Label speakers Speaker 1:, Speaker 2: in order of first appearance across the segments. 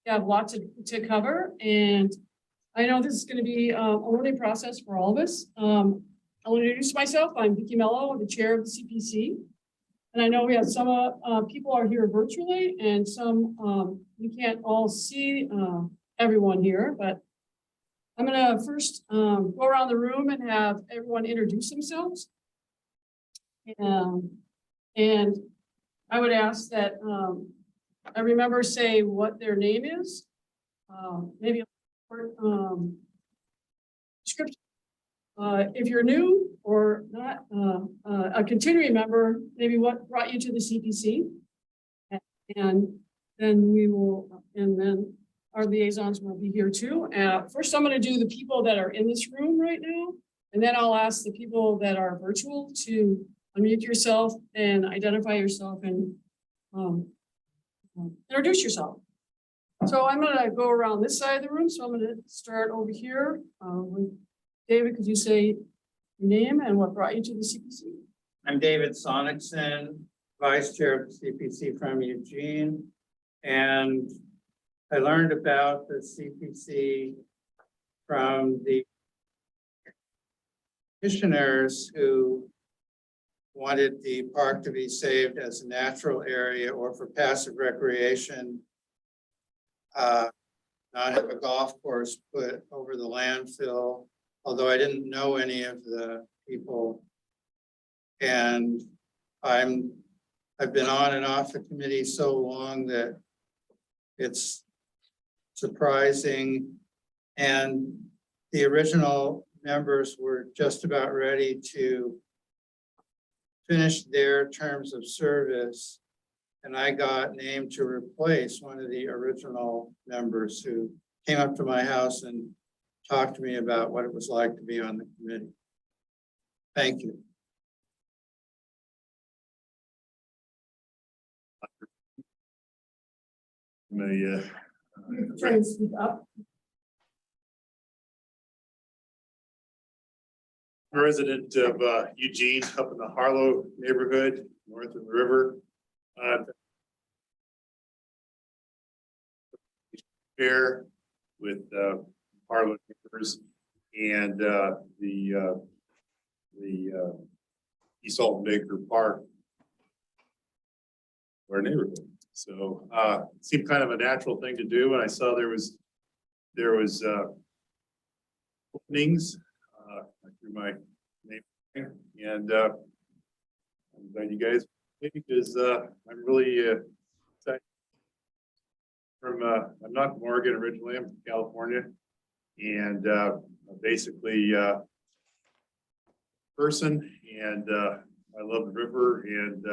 Speaker 1: have lots to cover, and I know this is going to be a learning process for all of us. I'll introduce myself. I'm Vicki Mello, the chair of the CPC. And I know we have some people are here virtually, and some we can't all see everyone here, but I'm going to first go around the room and have everyone introduce themselves. And I would ask that every member say what their name is, maybe a short description. If you're new or not a continuing member, maybe what brought you to the CPC, and then we will, and then our liaisons will be here too. First, I'm going to do the people that are in this room right now, and then I'll ask the people that are virtual to unmute yourself and identify yourself and introduce yourself. So I'm going to go around this side of the room. So I'm going to start over here with David. Could you say your name and what brought you to the CPC?
Speaker 2: I'm David Sonicson, Vice Chair of the CPC from Eugene. And I learned about the CPC from the commissioners who wanted the park to be saved as a natural area or for passive recreation. Not have a golf course put over the landfill, although I didn't know any of the people. And I've been on and off the committee so long that it's surprising. And the original members were just about ready to finish their terms of service. And I got named to replace one of the original members who came up to my house and talked to me about what it was like to be on the committee. Thank you.
Speaker 1: Try and speak up.
Speaker 3: I'm a resident of Eugene, up in the Harlow neighborhood, north of the river. Share with Harlow neighbors and the East Alton Baker Park, our neighborhood. So it seemed kind of a natural thing to do, and I saw there was openings through my name, and I'm glad you guys, because I'm really excited. I'm not from Oregon originally. I'm from California, and basically person, and I love the river, and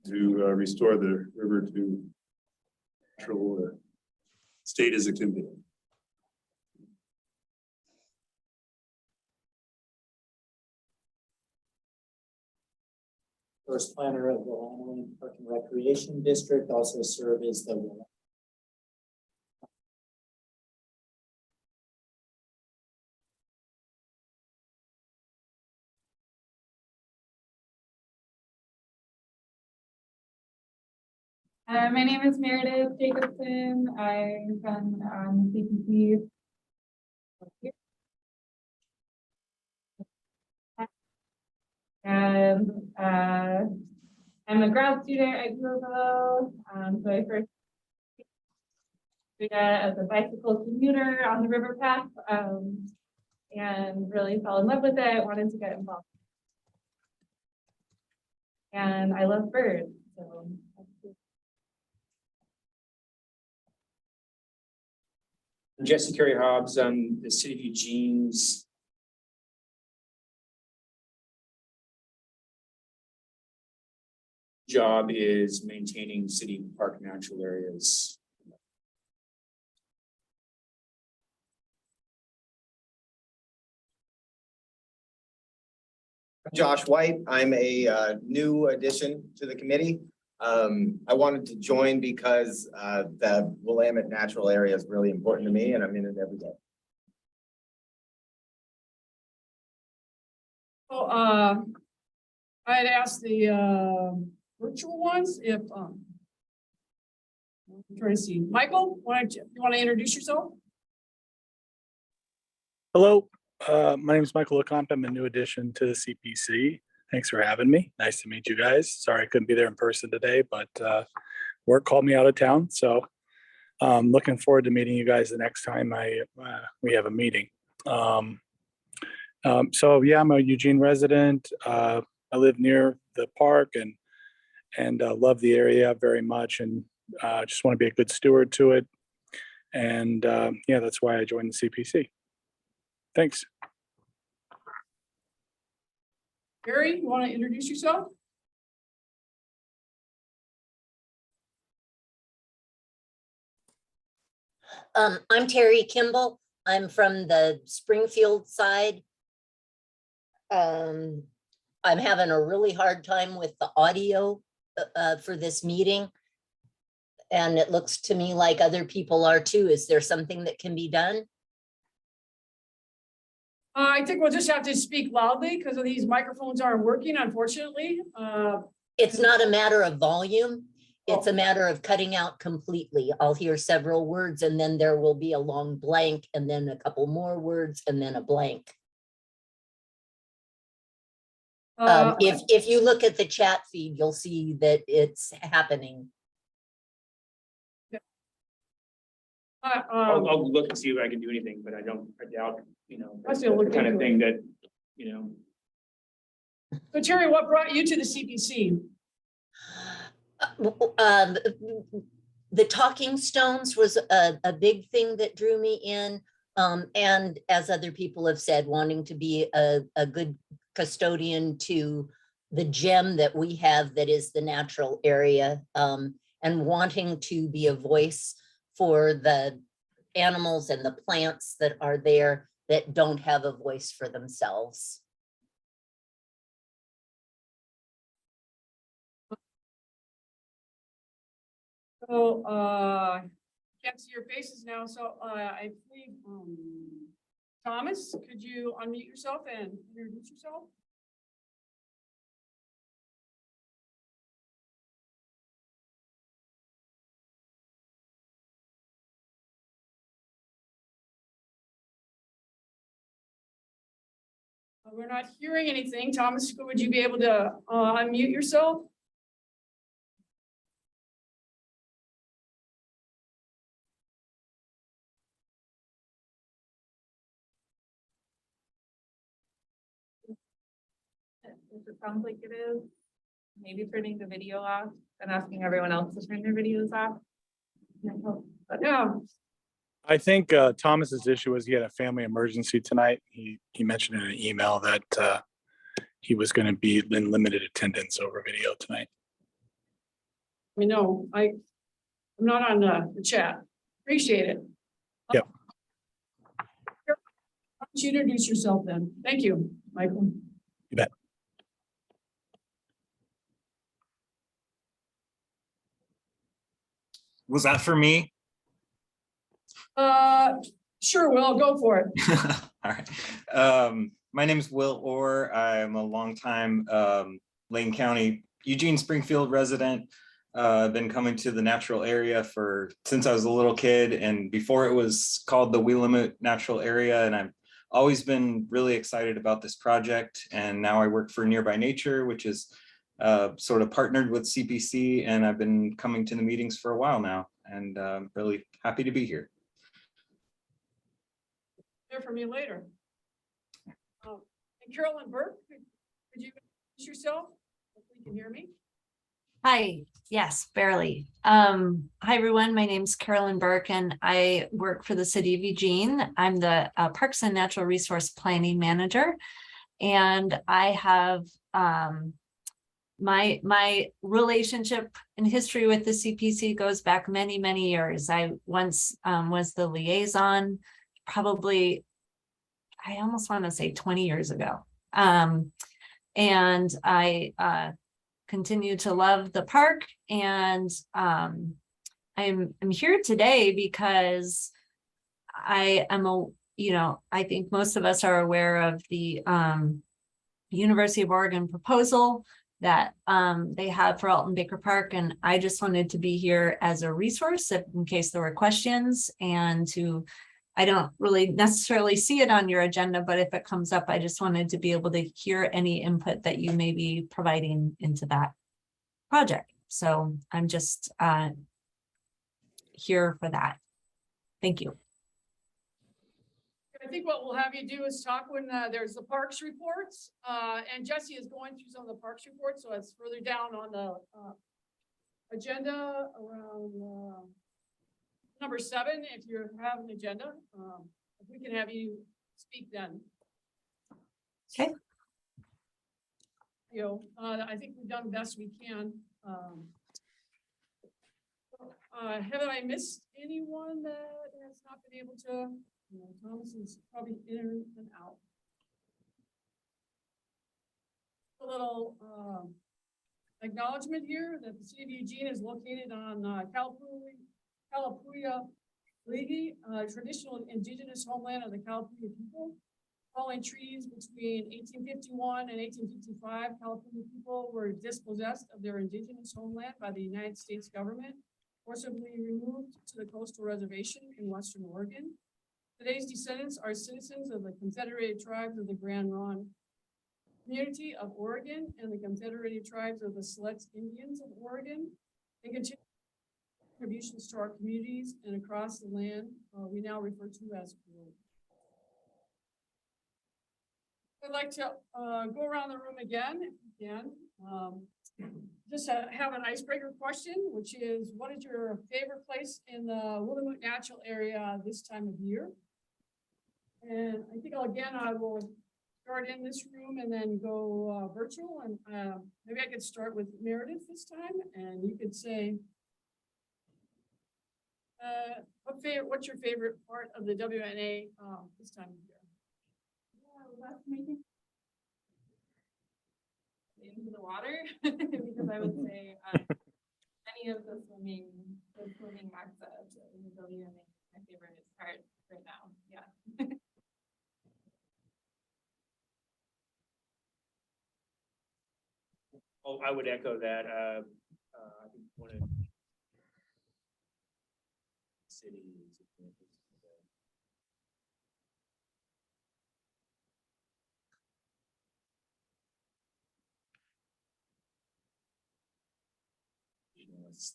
Speaker 3: to restore the river to natural state as it can be.
Speaker 4: First planner of the Whilamut Park and Recreation District, also serve as the
Speaker 5: my name is Meredith Jacobson. I'm from CPC. And I'm a grad student at Google. So I first as a bicycle commuter on the river path, and really fell in love with it, wanted to get involved. And I love birds. So
Speaker 6: I'm Jesse Curry Hobbs. I'm the City of Eugene's job is maintaining city park natural areas.
Speaker 7: Josh White. I'm a new addition to the committee. I wanted to join because the Willamette natural area is really important to me, and I'm in it every day.
Speaker 1: Well, I had asked the virtual ones, if, I'm trying to see, Michael, you want to introduce yourself?
Speaker 8: Hello, my name is Michael LeComte. I'm a new addition to the CPC. Thanks for having me. Nice to meet you guys. Sorry I couldn't be there in person today, but work called me out of town. So looking forward to meeting you guys the next time we have a meeting. So yeah, I'm a Eugene resident. I live near the park and love the area very much, and just want to be a good steward to it. And yeah, that's why I joined the CPC. Thanks.
Speaker 1: Gary, you want to introduce yourself?
Speaker 9: I'm Terry Kimball. I'm from the Springfield side. I'm having a really hard time with the audio for this meeting. And it looks to me like other people are too. Is there something that can be done?
Speaker 1: I think we'll just have to speak loudly because of these microphones aren't working, unfortunately.
Speaker 9: It's not a matter of volume. It's a matter of cutting out completely. I'll hear several words and then there will be a long blank and then a couple more words and then a blank. If you look at the chat feed, you'll see that it's happening.
Speaker 6: I'll look and see if I can do anything, but I doubt,
Speaker 1: That's
Speaker 6: that's
Speaker 1: the
Speaker 6: the
Speaker 1: look
Speaker 6: kind of
Speaker 1: into
Speaker 6: thing that,
Speaker 1: So Terry, what brought you to the CPC?
Speaker 9: The Talking Stones was a big thing that drew me in. And as other people have said, wanting to be a good custodian to the gem that we have that is the natural area, and wanting to be a voice for the animals and the plants that are there that don't have a voice for themselves.
Speaker 1: So, can't see your faces now, so I believe, Thomas, could you unmute yourself and introduce yourself? We're not hearing anything. Thomas, would you be able to unmute yourself?
Speaker 5: If it sounds like it is, maybe turning the video off and asking everyone else to turn their videos off.
Speaker 1: Yeah.
Speaker 8: I think Thomas's issue was he had a family emergency tonight. He mentioned in an email that he was going to be in limited attendance over video tonight.
Speaker 1: I mean, no, I'm not on the chat. Appreciate it.
Speaker 8: Yep.
Speaker 1: Why don't you introduce yourself then? Thank you, Michael.
Speaker 8: You bet.
Speaker 10: Was that for me?
Speaker 1: Sure, Will, go for it.
Speaker 10: All right. My name is Will Orr. I'm a longtime Lane County, Eugene Springfield resident. I've been coming to the natural area since I was a little kid, and before it was called the Whilamut Natural Area. And I've always been really excited about this project. And now I work for Nearby Nature, which is sort of partnered with CPC, and I've been coming to the meetings for a while now, and really happy to be here.
Speaker 1: Hear from you later. And Carolyn Burke, could you introduce yourself? Hopefully you can hear me.
Speaker 11: Hi, yes, barely. Hi, everyone. My name's Carolyn Burke, and I work for the city of Eugene. I'm the Parks and Natural Resource Planning Manager, and I have my relationship and history with the CPC goes back many, many years. I once was the liaison, probably, I almost want to say 20 years ago. And I continue to love the park, and I'm here today because I am I think most of us are aware of the University of Oregon proposal that they have for Alton Baker Park. And I just wanted to be here as a resource in case there were questions, and to, I don't really necessarily see it on your agenda, but if it comes up, I just wanted to be able to hear any input that you may be providing into that project. So I'm just here for that. Thank you.
Speaker 1: I think what we'll have you do is talk when there's the parks reports, and Jesse is going through some of the parks reports, so it's further down on the agenda around number 7, if you have an agenda. If we can have you speak then.
Speaker 11: Okay.
Speaker 1: You know, I think we've done the best we can. Haven't I missed anyone that has not been able to? You know, Thomas is probably in and out. A little acknowledgement here that the city of Eugene is located on Kalapuya Ligi, traditional indigenous homeland of the Kalapuya people. Falling trees between 1851 and 1855, Kalapuya people were dispossessed of their indigenous homeland by the United States government, forcibly removed to the coastal reservation in Western Oregon. Today's descendants are citizens of the Confederated Tribes of the Grand Ronde Community of Oregon and the Confederated Tribes of the Select Indians of Oregon. They continue contributions to our communities and across the land we now refer to as Oregon. I'd like to go around the room again, if you can. Just have an icebreaker question, which is, what is your favorite place in the Whilamut natural area this time of year? And I think I will start in this room and then go virtual. And maybe I could start with Meredith this time, and you could say, what's your favorite part of the WNA this time of year?
Speaker 5: Into the water, because I would say any of the swimming access in the WNA is my favorite part right now. Yeah.
Speaker 6: Oh, I would echo that. I think one of cities.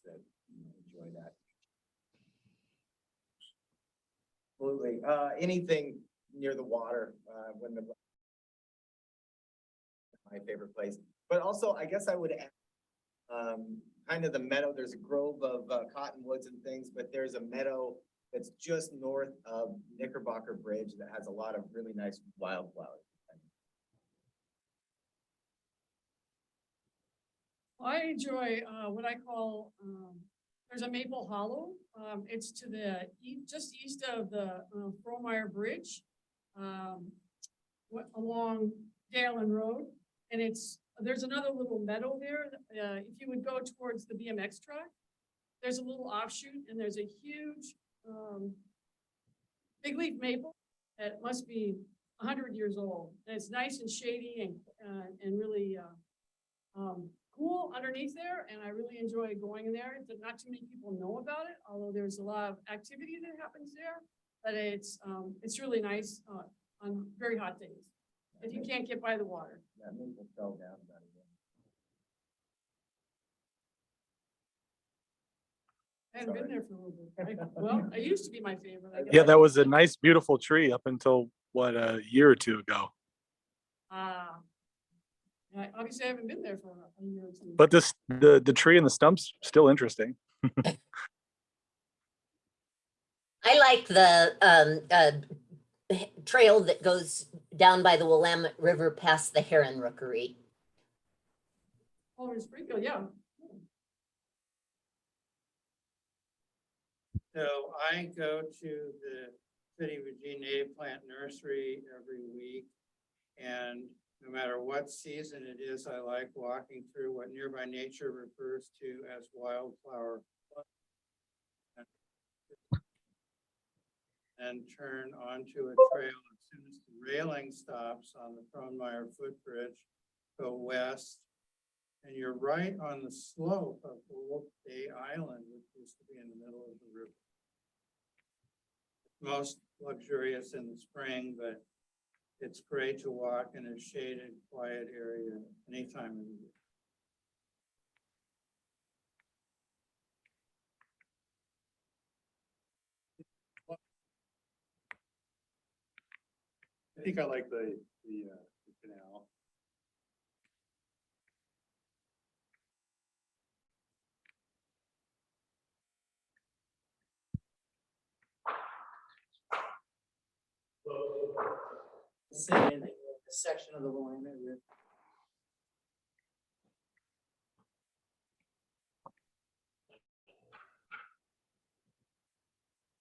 Speaker 6: That enjoy that.
Speaker 7: Absolutely. Anything near the water, my favorite place. But also, I guess I would add, kind of the meadow. There's a grove of cottonwoods and things, but there's a meadow that's just north of Knickerbocker Bridge that has a lot of really nice wildflowers.
Speaker 1: I enjoy what I call, there's a Maple Hollow. It's to the just east of the Frohmeyer Bridge along Galen Road. And there's another little meadow there. If you would go towards the BMX track, there's a little offshoot, and there's a huge big leaf maple that must be 100 years old. And it's nice and shady and really cool underneath there, and I really enjoy going in there. Not too many people know about it, although there's a lot of activity that happens there. But it's really nice on very hot days if you can't get by the water.
Speaker 7: That maple fell down about
Speaker 1: I haven't been there for a little bit. Well, it used to be my favorite. I guess.
Speaker 8: Yeah, that was a nice, beautiful tree up until a year or two ago.
Speaker 1: Obviously, I haven't been there for a year or two.
Speaker 8: But the tree and the stumps still interesting.
Speaker 9: I like the trail that goes down by the Willamette River past the Heron Rookery.
Speaker 1: Oh, in Springfield, yeah.
Speaker 2: So I go to the City of Eugene Native Plant Nursery every week, and no matter what season it is, I like walking through what nearby nature refers to as wildflower. And turn onto a trail as soon as the railing stops on the Frohmeyer footbridge, go west And you're right on the slope of Old Bay Island, which used to be in the middle of the river. Most luxurious in the spring, but it's great to walk in a shaded, quiet area any time of the year.
Speaker 3: I think I like the canal.
Speaker 4: Say in the section of the Willamette River.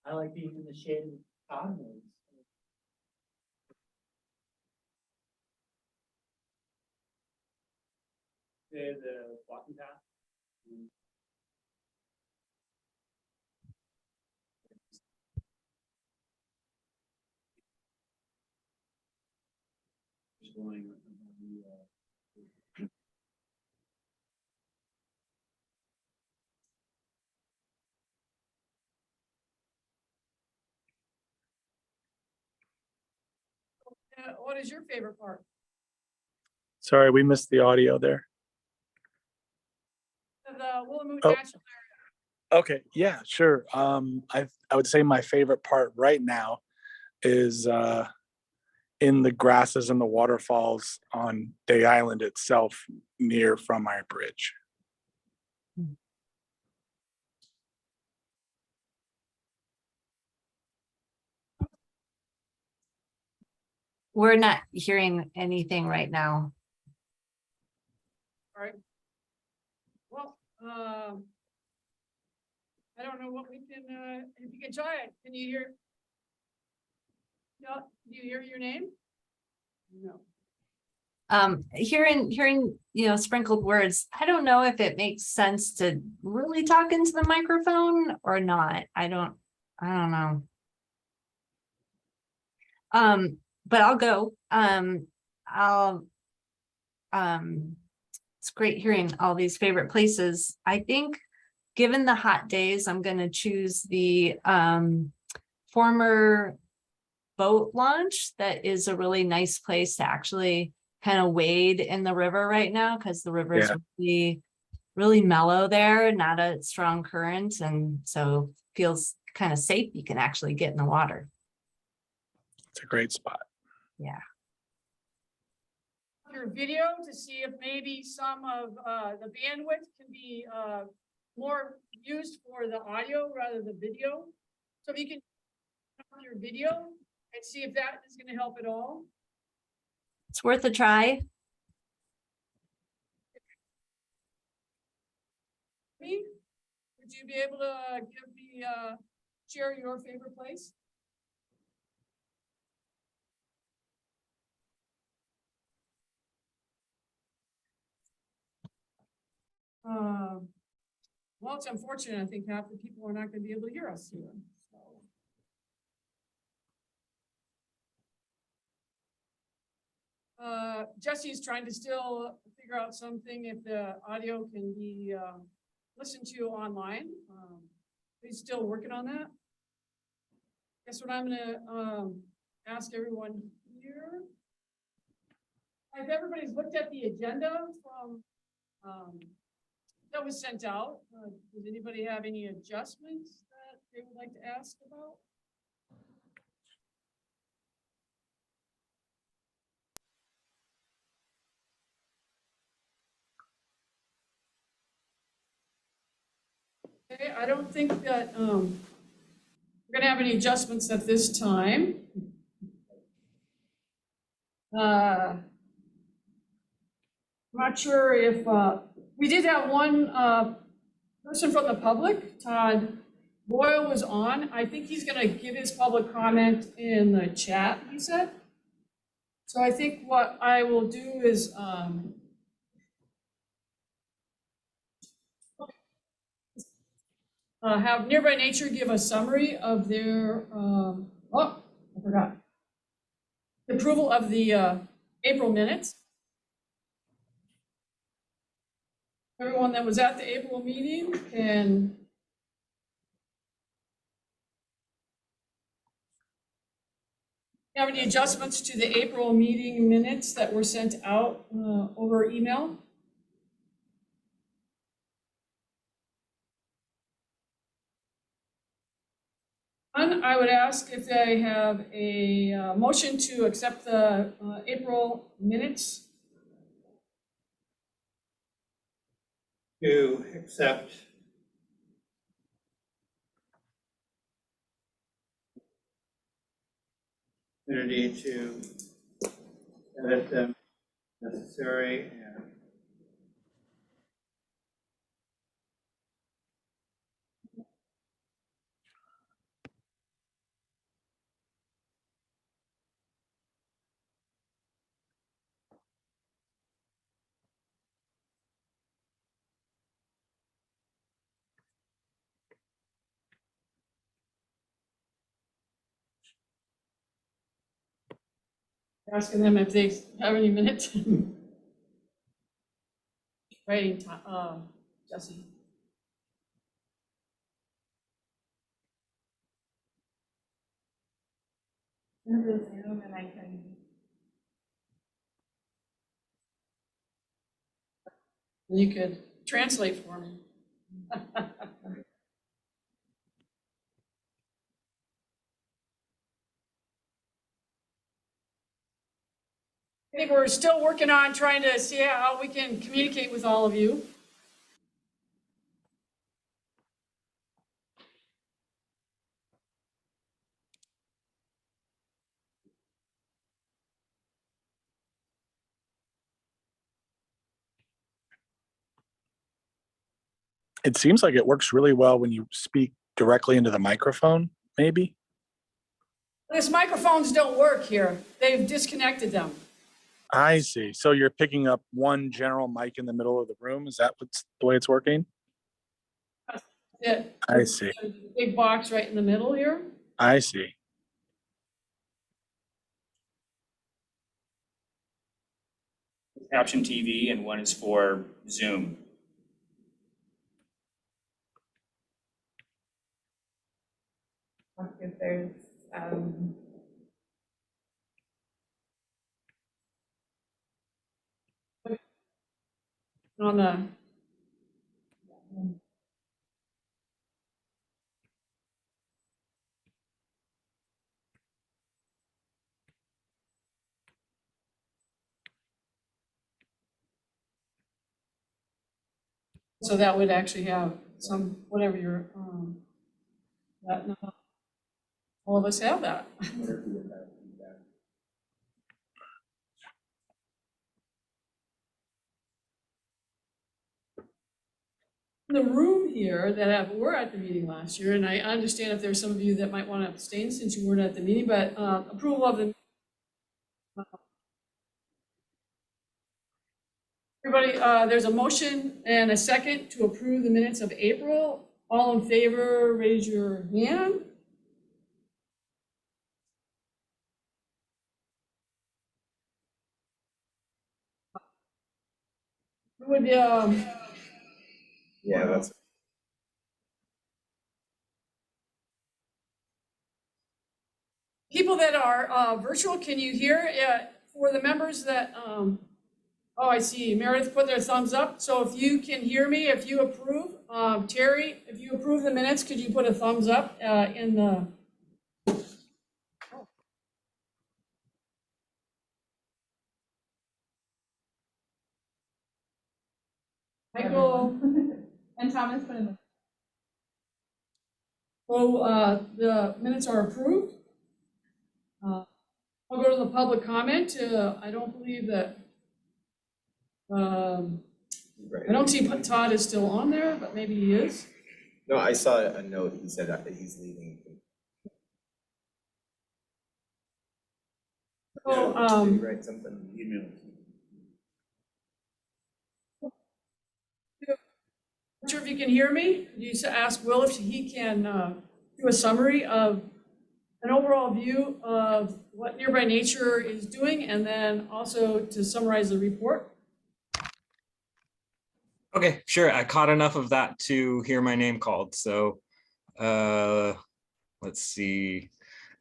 Speaker 4: I like being in the shade of cottonwoods. The walking path.
Speaker 3: Going,
Speaker 1: What is your favorite part?
Speaker 8: Sorry, we missed the audio there.
Speaker 1: Of the Whilamut
Speaker 8: Oh.
Speaker 1: National
Speaker 8: Okay, yeah, sure. I would say my favorite part right now is in the grasses and the waterfalls on Day Island itself near From Our Bridge.
Speaker 11: We're not hearing anything right now.
Speaker 1: All right. Well, I don't know what we can, if you can try it, can you hear? No, do you hear your name? No.
Speaker 11: Hearing, sprinkled words, I don't know if it makes sense to really talk into the microphone or not. I don't know. But I'll go. It's great hearing all these favorite places. I think given the hot days, I'm gonna choose the former boat launch. That is a really nice place to actually kind of wade in the river right now, because the river is really mellow there, not a strong current, and so feels kind of safe. You can actually get in the water.
Speaker 8: It's a great spot.
Speaker 11: Yeah.
Speaker 1: Your video to see if maybe some of the bandwidth can be more used for the audio rather than video. So if you can turn your video and see if that is going to help at all.
Speaker 11: It's worth a try.
Speaker 1: Me, would you be able to give me share your favorite place? Well, it's unfortunate. I think half the people are not going to be able to hear us here. So. Jesse's trying to still figure out something if the audio can be listened to online. He's still working on that. Guess what I'm gonna ask everyone here. If everybody's looked at the agenda from that was sent out, does anybody have any adjustments that they would like to ask about? Okay, I don't think that we're gonna have any adjustments at this time. I'm not sure if we did have one person from the public, Todd Boyle, was on. I think he's going to give his public comment in the chat, he said. So I think what I will do is have Nearby Nature give a summary of their, oh, I forgot. The approval of the April minutes. Everyone that was at the April meeting can have any adjustments to the April meeting minutes that were sent out over email? I would ask if they have a motion to accept the April minutes.
Speaker 2: To accept opportunity to edit them necessary and
Speaker 1: Asking them if they have any minutes. Writing, Jesse.
Speaker 5: Into Zoom and I can.
Speaker 1: You could translate for me. I think we're still working on trying to see how we can communicate with all of you.
Speaker 8: It seems like it works really well when you speak directly into the microphone, maybe.
Speaker 1: These microphones don't work here. They've disconnected them.
Speaker 8: I see. So you're picking up one general mic in the middle of the room. Is that what's the way it's working?
Speaker 1: Yeah.
Speaker 8: I see.
Speaker 1: There's a big box right in the middle here.
Speaker 8: I see.
Speaker 6: Caption TV and one is for Zoom.
Speaker 5: If there's,
Speaker 1: On the so that would actually have some, whatever your, that, not all of us have that. The room here were at the meeting last year, and I understand if there's some of you that might want to abstain since you weren't at the meeting, but approval of the. Everybody, there's a motion and a second to approve the minutes of April. All in favor, raise your hand. Would,
Speaker 7: Yeah, that's.
Speaker 1: people that are virtual, can you hear? For the members that, oh, I see, Meredith put their thumbs up. So if you can hear me, if you approve, Terry, if you approve the minutes, could you put a thumbs up in the. Michael,
Speaker 5: and Thomas put in the.
Speaker 1: so the minutes are approved. I'll go to the public comment. I don't believe that. I don't see Todd is still on there, but maybe he is.
Speaker 7: No, I saw a note, he said that he's leaving.
Speaker 1: So,
Speaker 7: Did you write something?
Speaker 3: Email.
Speaker 1: not sure if you can hear me. You ask Will if he can do a summary of an overall view of what Nearby Nature is doing, and then also to summarize the report.
Speaker 10: Okay, sure. I caught enough of that to hear my name called. So let's see.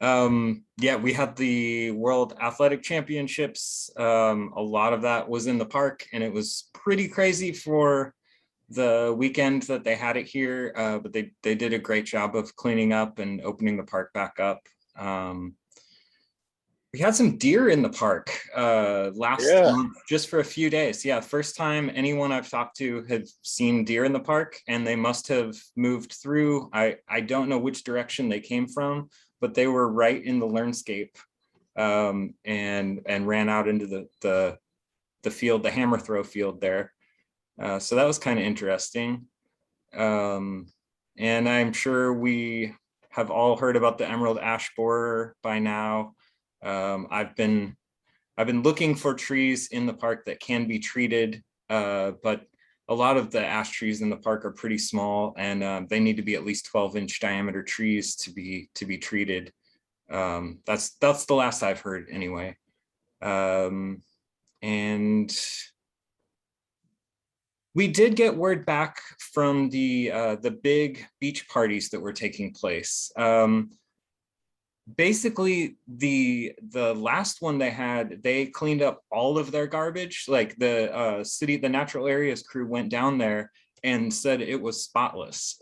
Speaker 10: Yeah, we had the World Athletic Championships. A lot of that was in the park, and it was pretty crazy for the weekend that they had it here. But they did a great job of cleaning up and opening the park back up. We had some deer in the park last month, just for a few days. Yeah, first time anyone I've talked to had seen deer in the park, and they must have moved through. I don't know which direction they came from, but they were right in the landscape, and ran out into the field, the hammer throw field there. So that was kind of interesting. And I'm sure we have all heard about the emerald ash borer by now. I've been looking for trees in the park that can be treated, but a lot of the ash trees in the park are pretty small, and they need to be at least 12-inch diameter trees to be treated. That's the last I've heard anyway. And we did get word back from the big beach parties that were taking place. Basically, the last one they had, they cleaned up all of their garbage. Like the natural areas crew went down there and said it was spotless.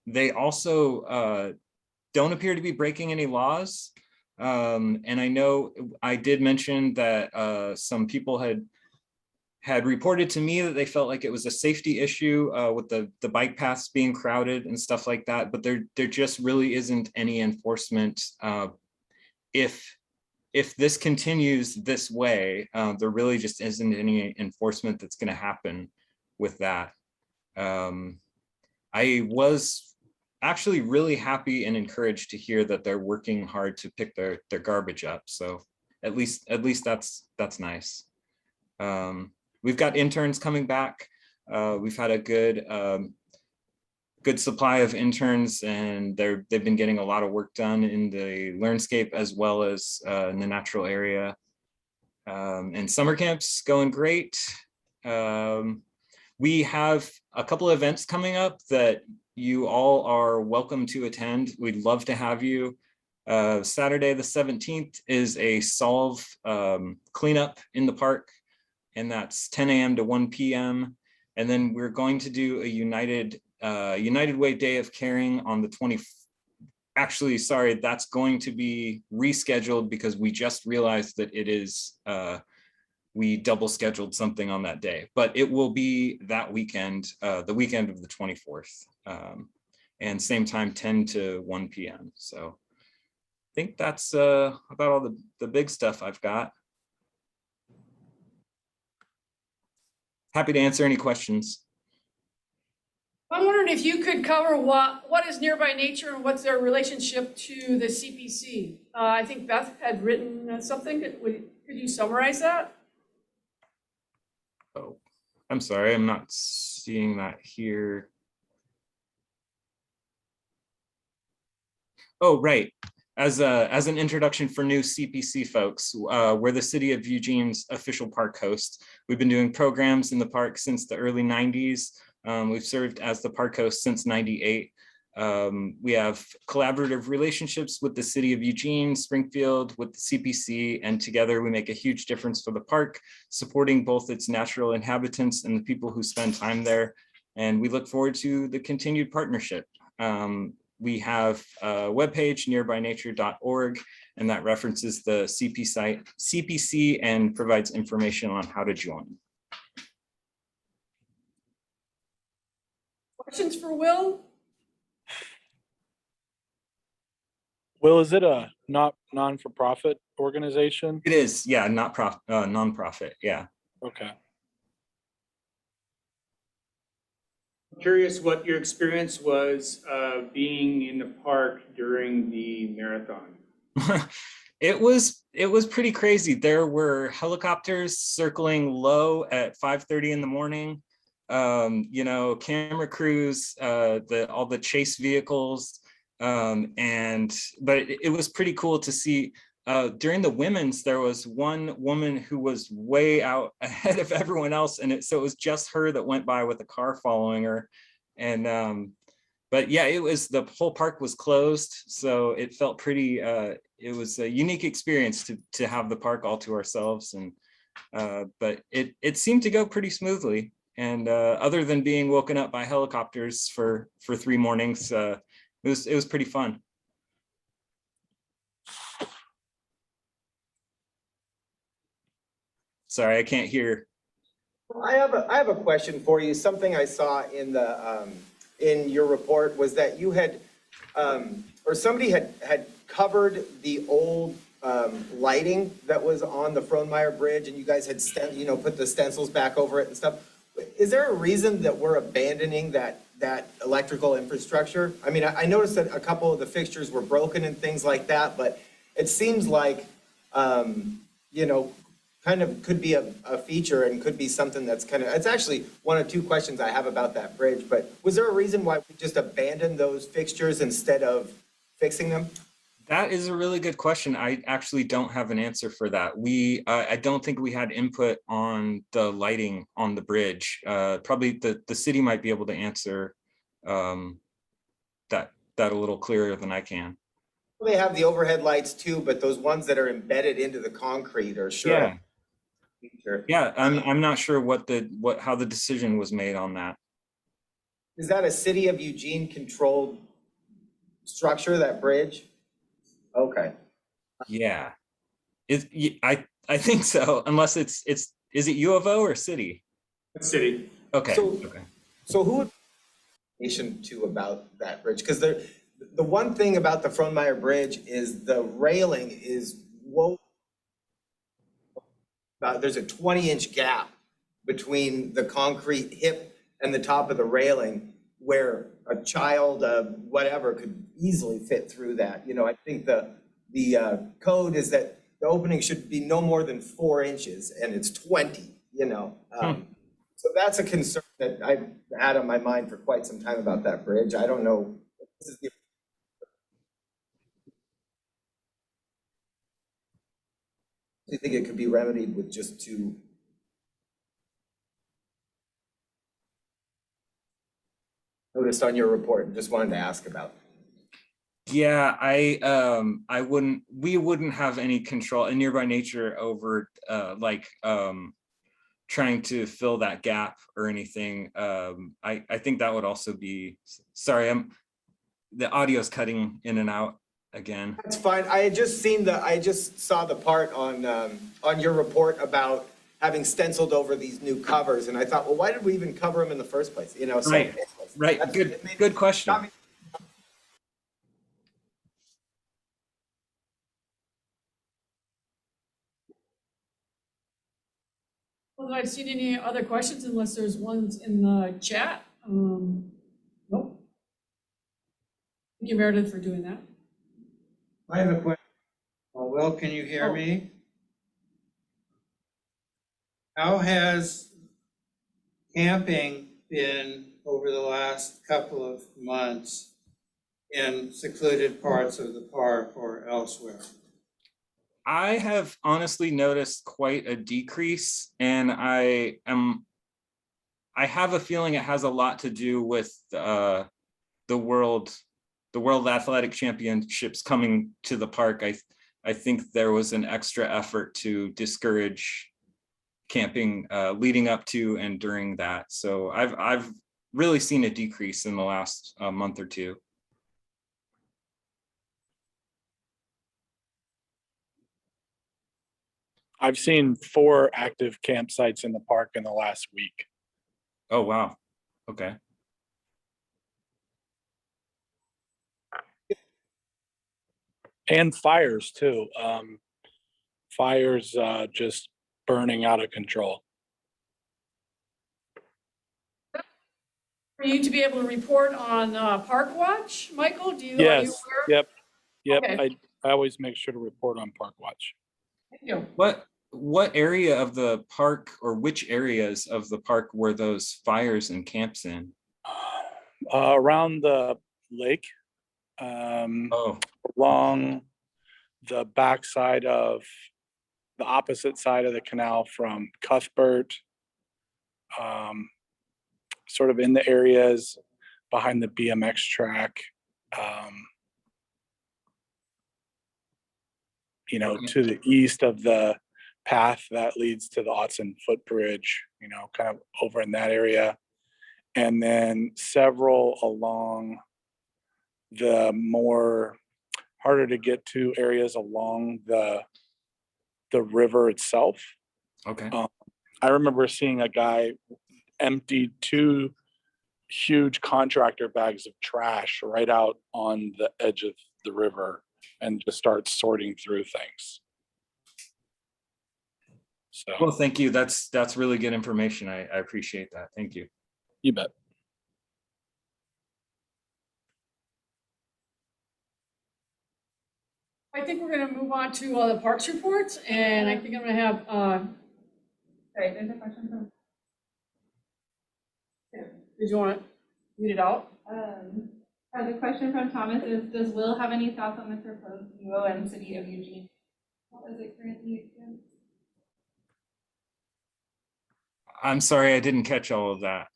Speaker 10: They also don't appear to be breaking any laws. And I know I did mention that some people had reported to me that they felt like it was a safety issue with the bike paths being crowded and stuff like that, but there just really isn't any enforcement. If this continues this way, there really just isn't any enforcement that's going to happen with that. I was actually really happy and encouraged to hear that they're working hard to pick their garbage up. So at least that's nice. We've got interns coming back. We've had a good supply of interns, and they've been getting a lot of work done in the landscape as well as in the natural area. And summer camp's going great. We have a couple of events coming up that you all are welcome to attend. We'd love to have you. Saturday the 17th is a solve cleanup in the park, and that's 10 a.m. to 1 p.m. And then we're going to do a United Way Day of Caring on the 20th. Actually, sorry, that's going to be rescheduled because we just realized that it is, we double scheduled something on that day, but it will be that weekend, the weekend of the 24th, and same time, 10 to 1 p.m. So I think that's about all the big stuff I've got. Happy to answer any questions.
Speaker 1: I'm wondering if you could cover what is nearby nature and what's their relationship to the CPC. I think Beth had written something. Could you summarize that?
Speaker 10: Oh, I'm sorry, I'm not seeing that here. Oh, right. As an introduction for new CPC folks, we're the City of Eugene's official park host. We've been doing programs in the park since the early 90s. We've served as the park host since 98. We have collaborative relationships with the City of Eugene, Springfield, with the CPC, and together we make a huge difference for the park, supporting both its natural inhabitants and the people who spend time there. And we look forward to the continued partnership. We have a webpage, nearbynature.org, and that references the CPC and provides information on how to join.
Speaker 1: Questions for Will?
Speaker 8: Will, is it a non-for-profit organization?
Speaker 10: It is, yeah, non-profit, yeah.
Speaker 8: Okay.
Speaker 6: Curious what your experience was being in the park during the marathon.
Speaker 10: It was pretty crazy. There were helicopters circling low at 5:30 in the morning. You know, camera crews, all the chase vehicles, but it was pretty cool to see during the women's, there was one woman who was way out ahead of everyone else, and so it was just her that went by with a car following her. And but yeah, the whole park was closed, so it felt pretty. It was a unique experience to have the park all to ourselves, and but it seemed to go pretty smoothly. And other than being woken up by helicopters for 3 mornings, it was pretty fun. Sorry, I can't hear.
Speaker 7: I have a question for you. Something I saw in the, in your report was that you had, or somebody had covered the old, lighting that was on the Frohnmeyer Bridge, and you guys had put the stencils back over it and stuff. Is there a reason that we're abandoning that electrical infrastructure? I mean, I noticed that a couple of the fixtures were broken and things like that, but it seems like, kind of could be a feature and could be something that's it's actually one of 2 questions I have about that bridge, but was there a reason why we just abandoned those fixtures instead of fixing them?
Speaker 10: That is a really good question. I actually don't have an answer for that. I don't think we had input on the lighting on the bridge. Probably the city might be able to answer that a little clearer than I can.
Speaker 7: They have the overhead lights too, but those ones that are embedded into the concrete are sure.
Speaker 10: Yeah. Yeah, I'm not sure how the decision was made on that.
Speaker 7: Is that a city of Eugene controlled structure, that bridge? Okay.
Speaker 10: Yeah, I think so, unless is it U of O or city?
Speaker 6: City.
Speaker 10: Okay.
Speaker 7: So who would nation to about that bridge? Because the one thing about the Frohnmeyer Bridge is the railing is there's a 20-inch gap between the concrete hip and the top of the railing where a child, whatever, could easily fit through that. I think the code is that the opening should be no more than 4 inches, and it's 20, So that's a concern that I've had on my mind for quite some time about that bridge. I don't know. Do you think it could be remedied with just 2? Noticed on your report and just wanted to ask about.
Speaker 10: Yeah, we wouldn't have any control in Nearby Nature over trying to fill that gap or anything. I think that would also be, sorry, the audio's cutting in and out again.
Speaker 7: That's fine. I just saw the part on your report about having stenciled over these new covers, and I thought, well, why did we even cover them in the first place?
Speaker 10: Right. Good question.
Speaker 1: Well, have I seen any other questions unless there's ones in the chat? Nope. Thank you, Meredith, for doing that.
Speaker 2: I have a question. Will, can you hear me? How has camping been over the last couple of months in secluded parts of the park or elsewhere?
Speaker 10: I have honestly noticed quite a decrease, and I have a feeling it has a lot to do with the World Athletic Championships coming to the park. I think there was an extra effort to discourage camping leading up to and during that. So I've really seen a decrease in the last month or 2.
Speaker 8: I've seen 4 active campsites in the park in the last week.
Speaker 10: Oh, wow. Okay.
Speaker 8: And fires too. Fires just burning out of control.
Speaker 1: For you to be able to report on Park Watch, Michael, are you
Speaker 8: Yes,
Speaker 1: aware?
Speaker 8: yep.
Speaker 1: Okay.
Speaker 8: I always make sure to report on Park Watch.
Speaker 1: Thank you.
Speaker 10: What area of the park, or which areas of the park were those fires and camps in?
Speaker 8: Around the lake, along the backside of the opposite side of the canal from Cuthbert, sort of in the areas behind the BMX track, to the east of the path that leads to the Autzen footbridge, kind of over in that area. And then several along the more harder to get to areas along the river itself.
Speaker 10: Okay.
Speaker 8: I remember seeing a guy empty 2 huge contractor bags of trash right out on the edge of the river and just start sorting through things. So,
Speaker 10: Well, thank you. That's really good information. I appreciate that. Thank you.
Speaker 8: you bet.
Speaker 1: I think we're gonna move on to the parks reports, and I think I'm gonna have,
Speaker 5: Sorry, there's a question from,
Speaker 1: did you wanna read it out?
Speaker 5: the question from Thomas is, does Will have any thoughts on the proposed UO City of Eugene? How is it currently exempt?
Speaker 10: I'm sorry, I didn't catch all of that.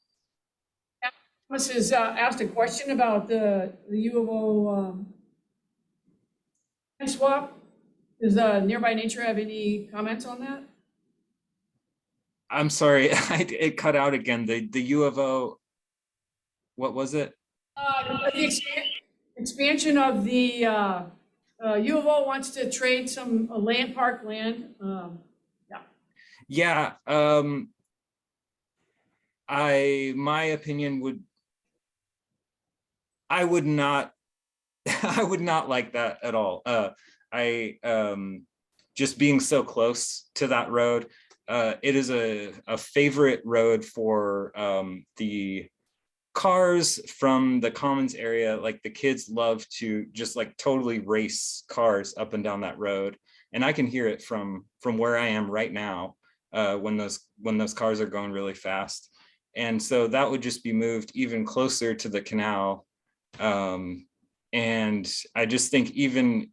Speaker 1: Thomas has asked a question about the U of O swap. Does Nearby Nature have any comments on that?
Speaker 10: I'm sorry, it cut out again. The U of O, what was it?
Speaker 1: The expansion of the U of O wants to trade some park land.
Speaker 10: Yeah, my opinion I would not I would not like that at all. Just being so close to that road, it is a favorite road for the cars from the Commons area. Like the kids love to just like totally race cars up and down that road, and I can hear it from where I am right now when those cars are going really fast. And so that would just be moved even closer to the canal. And I just think even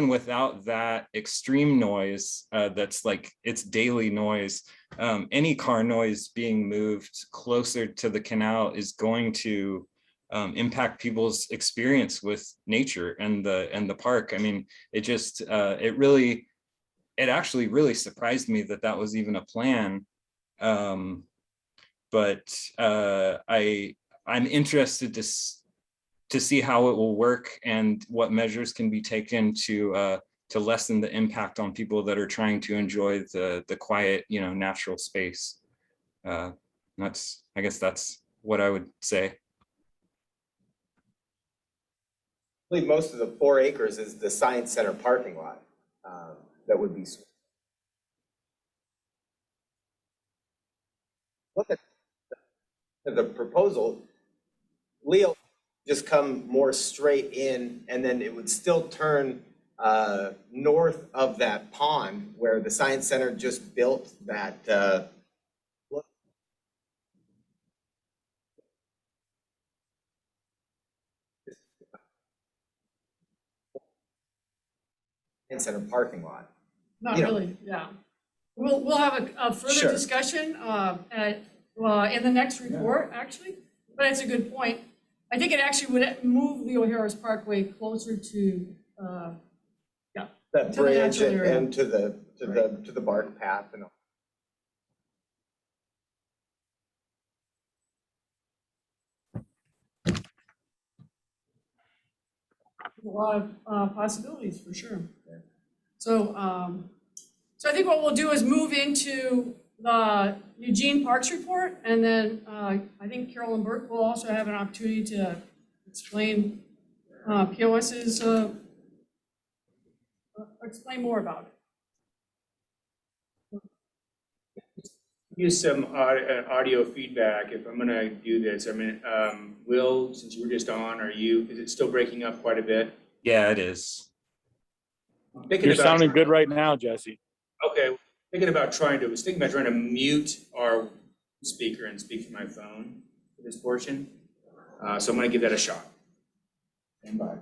Speaker 10: without that extreme noise, that's like it's daily noise, any car noise being moved closer to the canal is going to impact people's experience with nature and the park. I mean, it actually really surprised me that was even a plan. But I'm interested to see how it will work and what measures can be taken to lessen the impact on people that are trying to enjoy the quiet, natural space. I guess that's what I would say.
Speaker 7: I believe most of the 4 acres is the Science Center parking lot that would be. Look at the proposal. Leo just come more straight in, and then it would still turn north of that pond where the Science Center just built that. Science Center parking lot.
Speaker 1: Not really, yeah. We'll have a further
Speaker 7: Sure.
Speaker 1: discussion in the next report, actually, but it's a good point. I think it actually would move Leo Harris Parkway closer to,
Speaker 7: That
Speaker 1: To the
Speaker 7: bridge
Speaker 1: natural area.
Speaker 7: and to the bark path and all.
Speaker 1: a lot of possibilities for sure. So, so I think what we'll do is move into the Eugene Parks report, and then I think Carolyn Burke will also have an opportunity to explain POS's, explain more about it.
Speaker 6: Use some audio feedback if I'm gonna do this. I mean, Will, since you were just on, is it still breaking up quite a bit?
Speaker 10: Yeah, it is.
Speaker 6: I'm thinking
Speaker 8: You're
Speaker 6: about-
Speaker 8: sounding good right now, Jesse.
Speaker 6: Okay, was thinking about trying to mute our speaker and speak through my phone for this portion. So I'm gonna give that a shot. Stand by.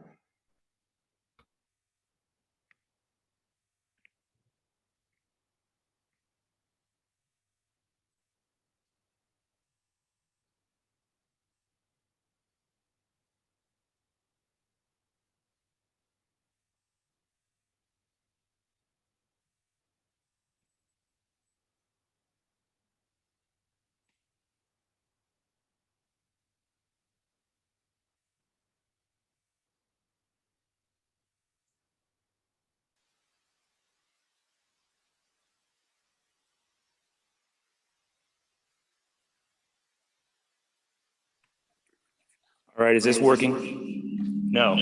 Speaker 6: All right, is this working? No.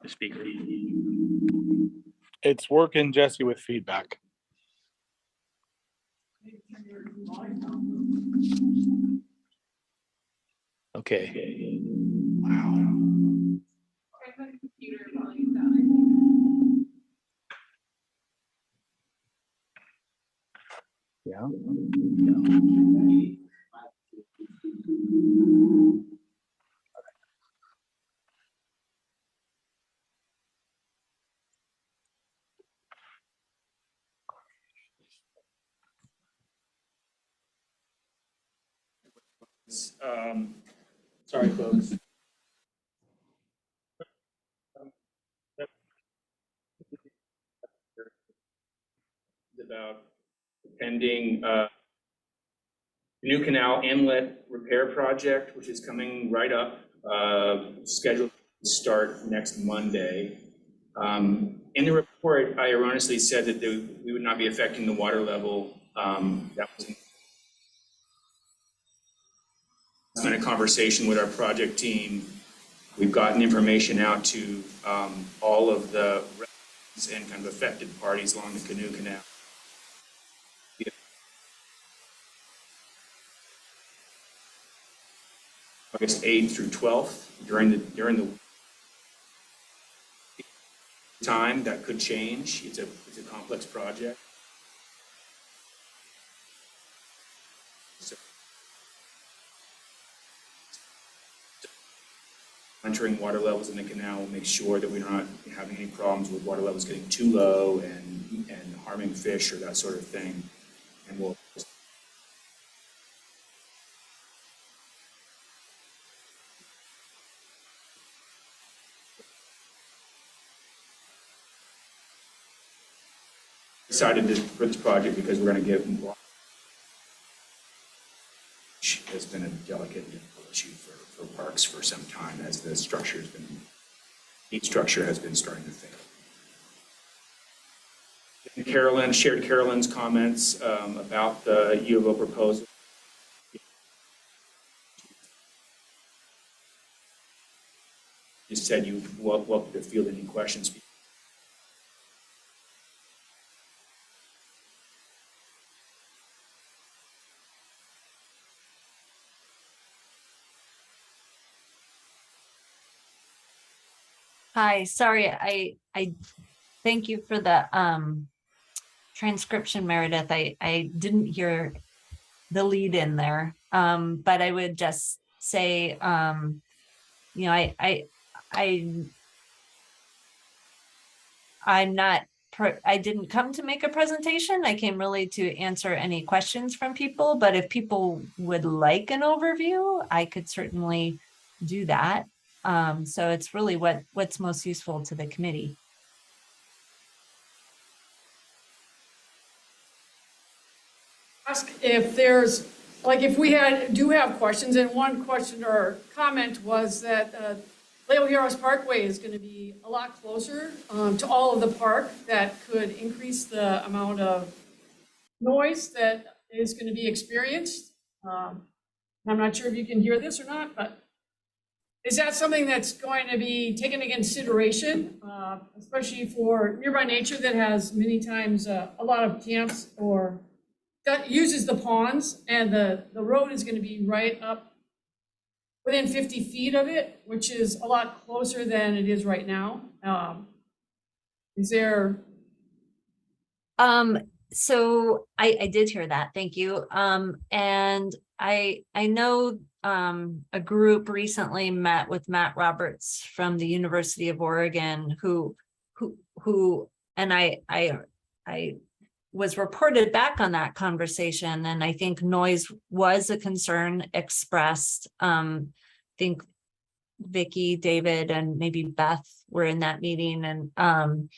Speaker 6: Speaker.
Speaker 8: It's working, Jesse, with feedback.
Speaker 6: Okay.
Speaker 5: Computer volume down, I think.
Speaker 8: Yeah.
Speaker 6: Sorry, folks. About pending new canal inlet repair project, which is coming right up, scheduled to start next Monday. In the report, I erroneously said that we would not be affecting the water level. That was in a conversation with our project team. We've gotten information out to all of the residents and kind of affected parties along the Canoe Canal. August 8th through 12th during the time. That could change. It's a complex project. So, monitoring water levels in the canal will make sure that we're not having any problems with water levels getting too low and harming fish or that sort of thing. And we'll decided for this project because we're going to give has been a delicate issue for parks for some time as the structure has been, each structure has been starting to fail. Carolyn shared Carolyn's comments about the U of O proposal. You said you welcome to field any questions.
Speaker 11: Hi, sorry, I thank you for the transcription, Meredith. I didn't hear the lead in there. But I would just say, you know, I didn't come to make a presentation. I came really to answer any questions from people, but if people would like an overview, I could certainly do that. So it's really what's most useful to the committee.
Speaker 1: Ask if there's, like, if we do have questions, and one question or comment was that Leo Heroes Parkway is going to be a lot closer to all of the park. That could increase the amount of noise that is going to be experienced. I'm not sure if you can hear this or not, but is that something that's going to be taken into consideration, especially for nearby nature that has many times a lot of camps or that uses the ponds, and the road is going to be right up within 50 feet of it, which is a lot closer than it is right now. Is there?
Speaker 11: So I did hear that. Thank you. And I know a group recently met with Matt Roberts from the University of Oregon who and I was reported back on that conversation, and I think noise was a concern expressed. I think Vicky, David, and maybe Beth were in that meeting, and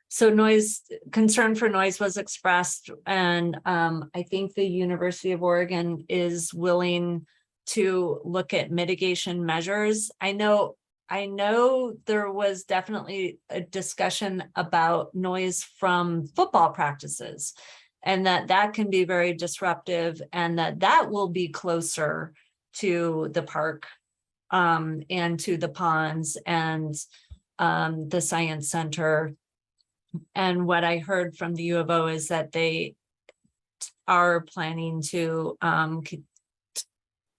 Speaker 11: so concern for noise was expressed, and I think the University of Oregon is willing to look at mitigation measures. I know I know there was definitely a discussion about noise from football practices. And that can be very disruptive, and that will be closer to the park and to the ponds and the science center. And what I heard from the U of O is that they are planning to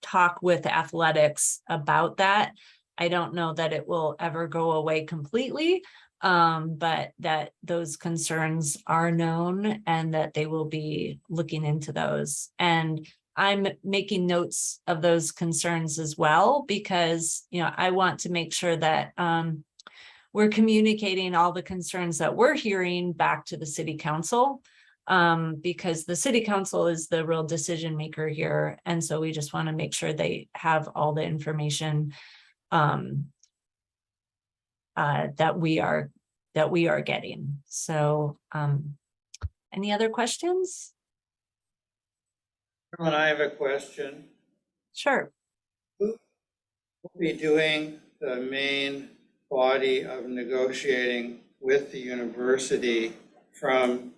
Speaker 11: talk with athletics about that. I don't know that it will ever go away completely, but that those concerns are known and that they will be looking into those. And I'm making notes of those concerns as well, because, you know, I want to make sure that we're communicating all the concerns that we're hearing back to the city council, because the city council is the real decision maker here. And so we just want to make sure they have all the information that we are getting. So any other questions?
Speaker 2: Carolyn, I have a question.
Speaker 11: Sure.
Speaker 2: Who will be doing the main body of negotiating with the university from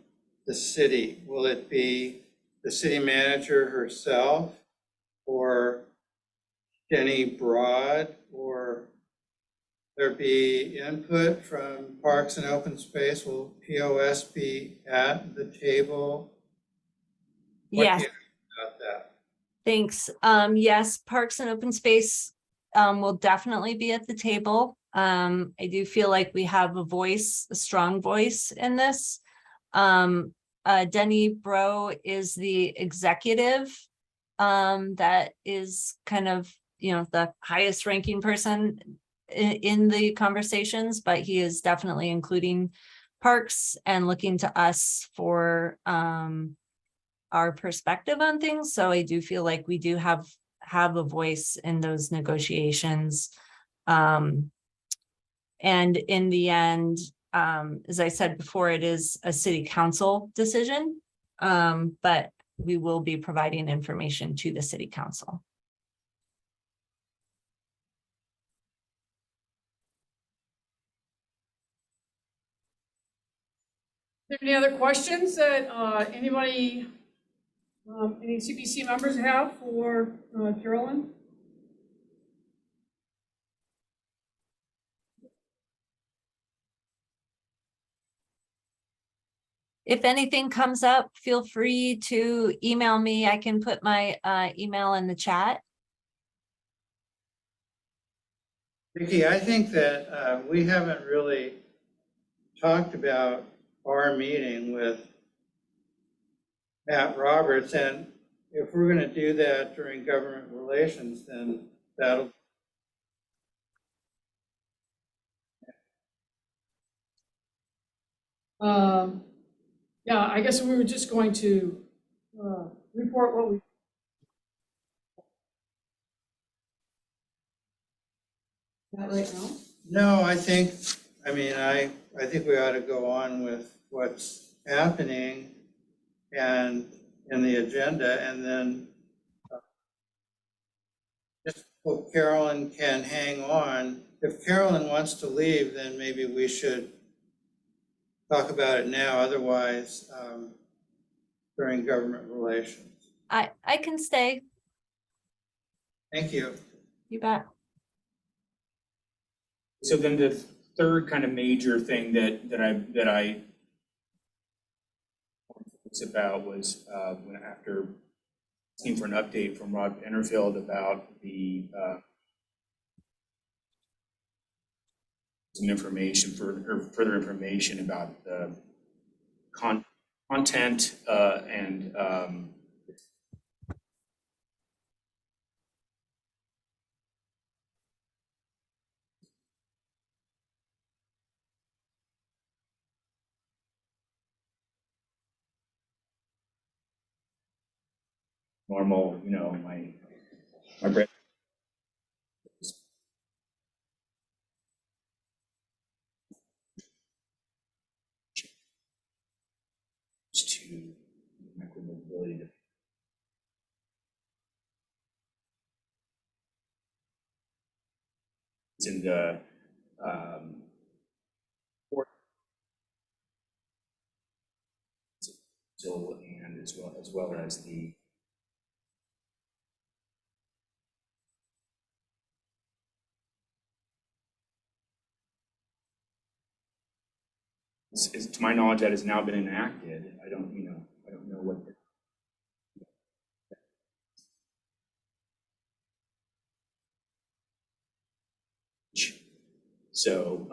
Speaker 2: the city? Will it be the city manager herself, or Jenny Broad, or there be input from Parks and Open Space? Will POS be at the table? What do
Speaker 11: Yes.
Speaker 2: you know about that?
Speaker 11: Thanks. Yes, Parks and Open Space will definitely be at the table. I do feel like we have a strong voice in this. Denny Bro is the executive that is kind of, you know, the highest ranking person in the conversations, but he is definitely including Parks and looking to us for our perspective on things. So I do feel like we do have a voice in those negotiations. And in the end, as I said before, it is a city council decision, but we will be providing information to the city council.
Speaker 1: Any other questions that anybody, any CPC members have for Carolyn?
Speaker 11: If anything comes up, feel free to email me. I can put my email in the chat.
Speaker 2: Vicki, I think that we haven't really talked about our meeting with Matt Roberts, and if we're going to do that during government relations, then that'll.
Speaker 1: Yeah, I guess we were just going to report what we. That right now?
Speaker 2: No, I think we ought to go on with what's happening and in the agenda, and then just hope Carolyn can hang on. If Carolyn wants to leave, then maybe we should talk about it now, otherwise during government relations.
Speaker 11: I can stay.
Speaker 2: Thank you.
Speaker 11: You bet.
Speaker 6: So then the third kind of major thing that I was about was when after asking for an update from Rod Enterfield about the some information or further information about the content and normal, you know, my brain. To micromobility. it's in the, so, and as well as the to my knowledge, that has now been enacted. I don't know what. So,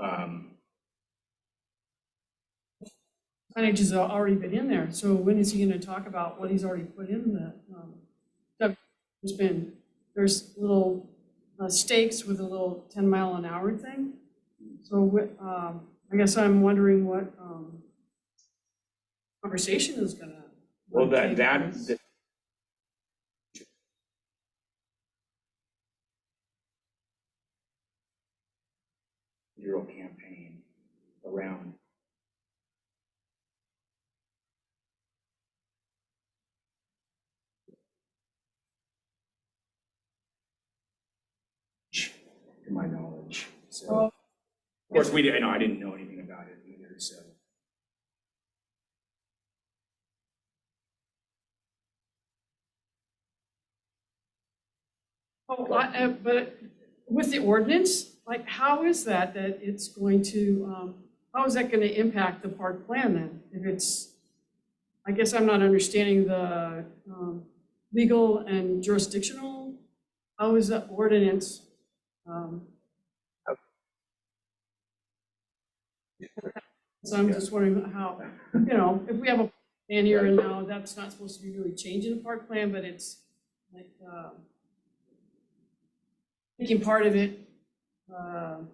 Speaker 1: signage has already been in there, so when is he gonna talk about what he's already put in there's little stakes with a little 10-mile-an-hour thing. So, I guess I'm wondering what, conversation is gonna.
Speaker 6: well,
Speaker 1: take
Speaker 6: that
Speaker 1: place.
Speaker 6: Euro campaign around. To my knowledge, so
Speaker 1: Well,
Speaker 6: of course we didn't. I didn't know anything about it either. So
Speaker 1: but with the ordinance, like, how is that it's going to, how is that gonna impact the park plan then? If it's, I guess I'm not understanding the, legal and jurisdictional, how is that ordinance? So I'm just wondering how, if we have a plan here and now, that's not supposed to be really changing the park plan, but it's like, making part of it,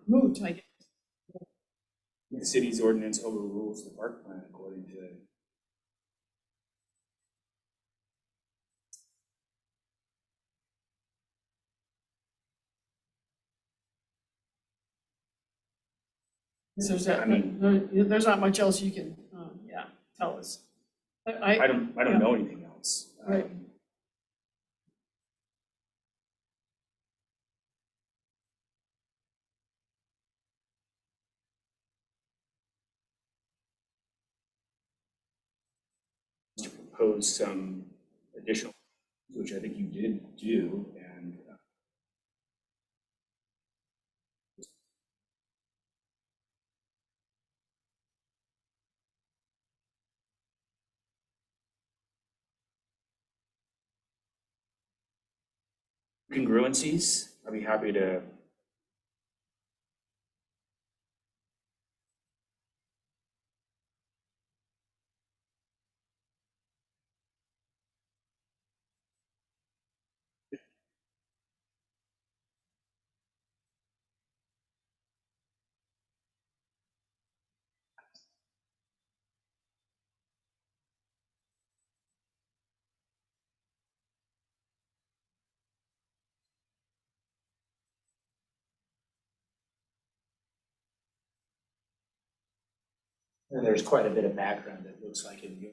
Speaker 1: moot, I guess.
Speaker 6: the city's ordinance overrules the park plan according to.
Speaker 1: There's
Speaker 6: I mean,
Speaker 1: there's not much else you can, tell us.
Speaker 6: I don't
Speaker 1: yeah.
Speaker 6: know anything else.
Speaker 1: Right.
Speaker 6: To propose some additional, which I think you did do, and congruencies. I'd be happy to.
Speaker 4: And there's quite a bit of background that looks like in you.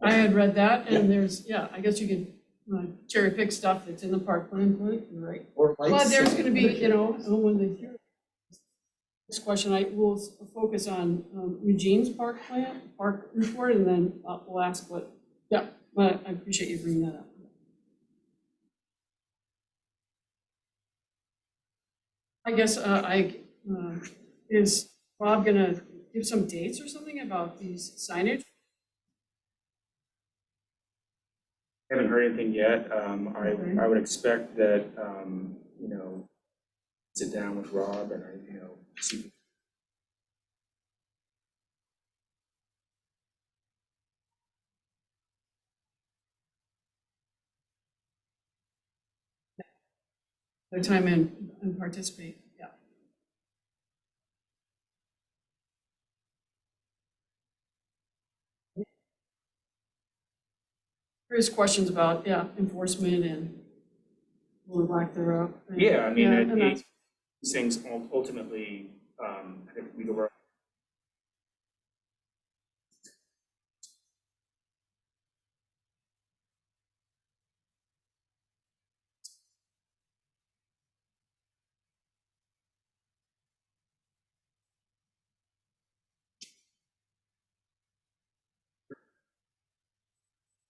Speaker 1: I had read that, and there's, I guess you can cherry pick stuff that's in the park plan, you're right. But there's gonna be, when they hear this question, I will focus on Eugene's park report, and then we'll ask what, but I appreciate you bringing that up. I guess is Bob gonna give some dates or something about these signage?
Speaker 6: I haven't heard anything yet.
Speaker 1: Okay.
Speaker 6: I would expect that, sit down with Rob and see.
Speaker 1: Their time and participate, Various questions about, enforcement and or lack thereof.
Speaker 6: Yeah, I mean,
Speaker 1: and that's-
Speaker 6: these things ultimately, I think we go.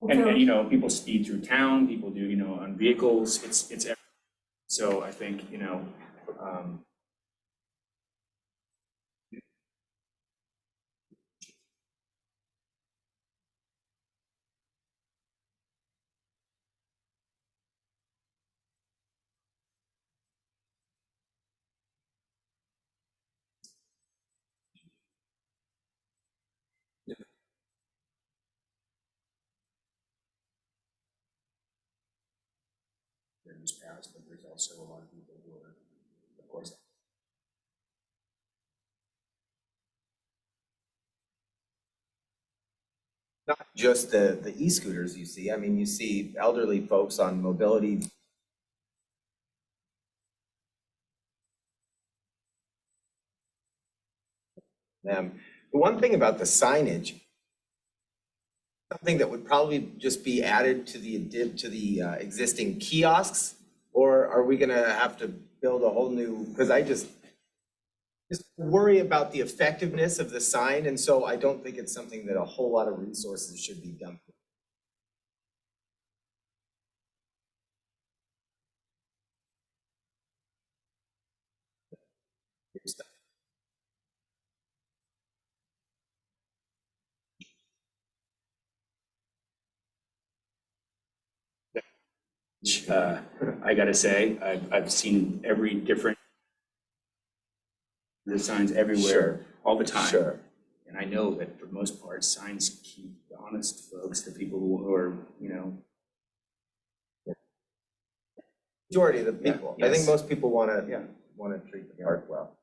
Speaker 6: And, you know, people speed through town, people do, you know, on vehicles, it's, so I think, you know, there's past, but there's also a lot of people who are, of course,
Speaker 7: Not just the e-scooters you see, I mean, you see elderly folks on mobility. The one thing about the signage, something that would probably just be added to the existing kiosks, or are we gonna have to build a whole new, because I just worry about the effectiveness of the sign, and so I don't think it's something that a whole lot of resources should be done.
Speaker 6: I gotta say, I've seen every different, the signs everywhere,
Speaker 7: Sure.
Speaker 6: all the time.
Speaker 7: Sure.
Speaker 6: And I know that for the most part, signs keep the honest folks, the people who are, you know.
Speaker 7: Majority of the people, I think
Speaker 6: Yes.
Speaker 7: most people wanna treat the park well.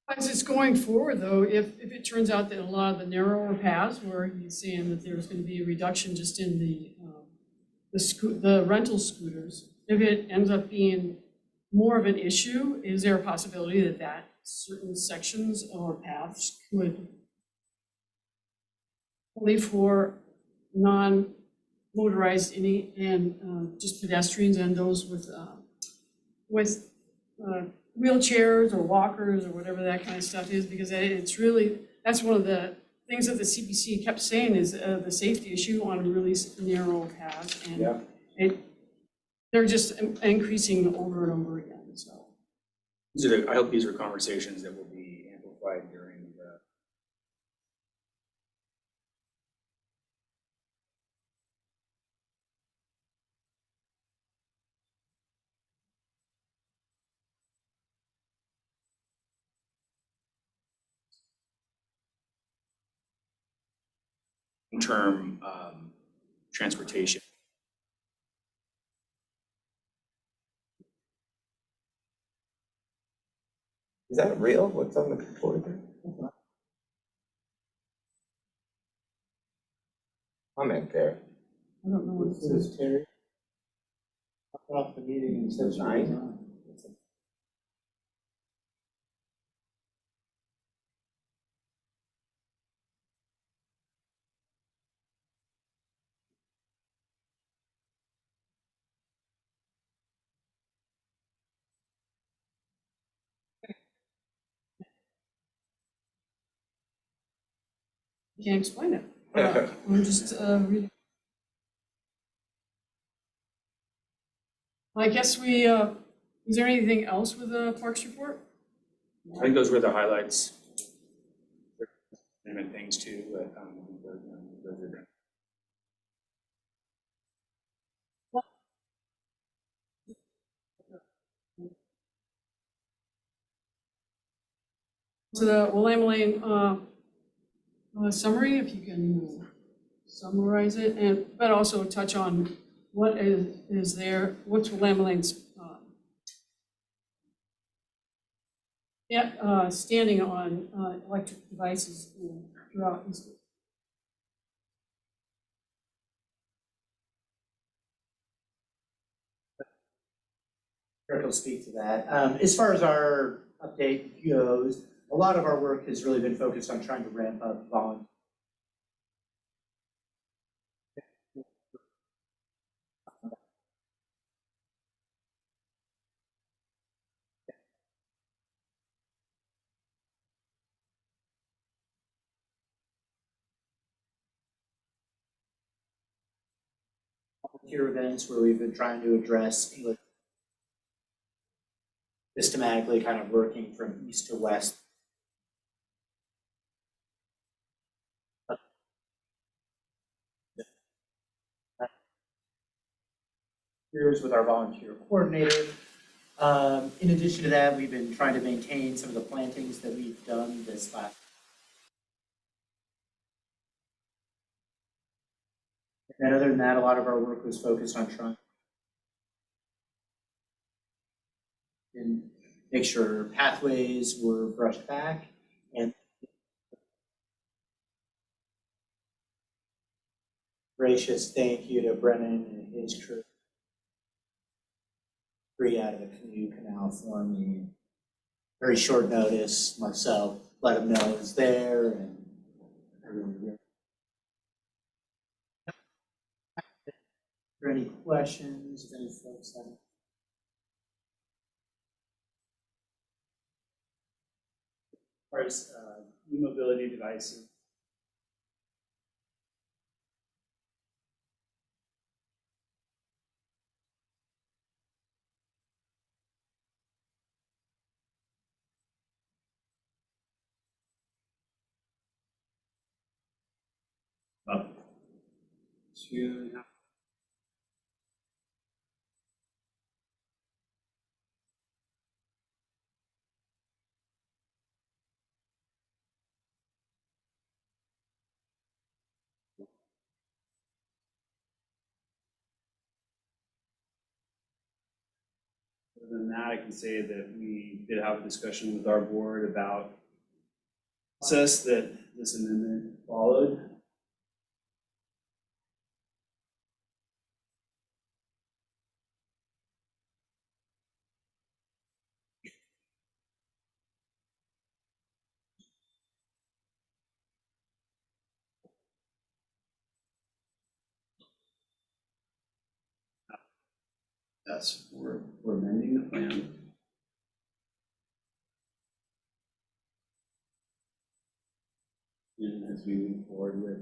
Speaker 1: As it's going forward, though, if it turns out that a lot of the narrower paths where he's saying that there's gonna be a reduction just in the rental scooters, if it ends up being more of an issue, is there a possibility that certain sections or paths could only for non-motorized and just pedestrians and those with wheelchairs or walkers or whatever that kind of stuff is, because it's really, that's one of the things that the CPC kept saying is the safety issue on really narrow paths, and they're just increasing over and over again, so.
Speaker 6: I hope these are conversations that will be amplified during the. Long-term transportation.
Speaker 7: Is that real? What's on the report there? Comment there.
Speaker 1: I don't know what it says.
Speaker 4: Terry. Off the meeting and said she was on.
Speaker 1: Can't explain it. I'm just reading. I guess is there anything else with the Parks report?
Speaker 6: I think those were the highlights. And things too, but those are good.
Speaker 1: To the Willamette summary, if you can summarize it, but also touch on what is there, what's Willamette standing on electric devices throughout East.
Speaker 4: Eric will speak to that. As far as our update goes, a lot of our work has really been focused on trying to ramp up volume. volunteer events where we've been trying to address English systematically, kind of working from east to west. Here's with our volunteer coordinator. In addition to that, we've been trying to maintain some of the plantings that we've done this last. And other than that, a lot of our work was focused on trying and make sure pathways were brushed back and gracious thank you to Brennan and his crew. 3 out of the canoe canal for me. Very short notice, myself, let him know I was there and. Are there any questions, if any folks have?
Speaker 12: As far as e-mobility devices. About 2.5. Other than that, I can say that we did have a discussion with our board about process that this amendment followed. Yes, we're amending the plan. And as we move forward with.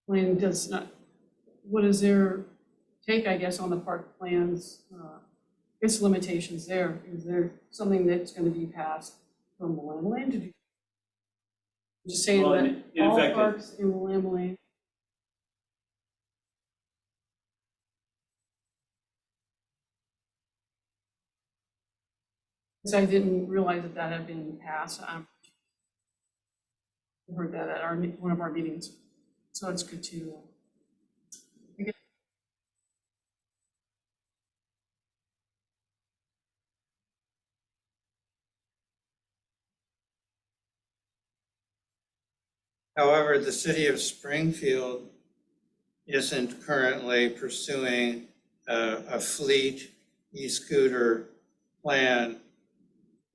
Speaker 1: Plan does not, what is their take, I guess, on the park plans? Its limitations there. Is there something that's going to be passed from Willamette Lane? Did you just saying
Speaker 12: Well,
Speaker 1: that
Speaker 12: in
Speaker 1: all
Speaker 12: effect,
Speaker 1: parks in Willamette Lane? I didn't realize that that had been passed. I heard that at one of our meetings, so it's good to.
Speaker 2: However, the city of Springfield isn't currently pursuing a fleet e-scooter plan.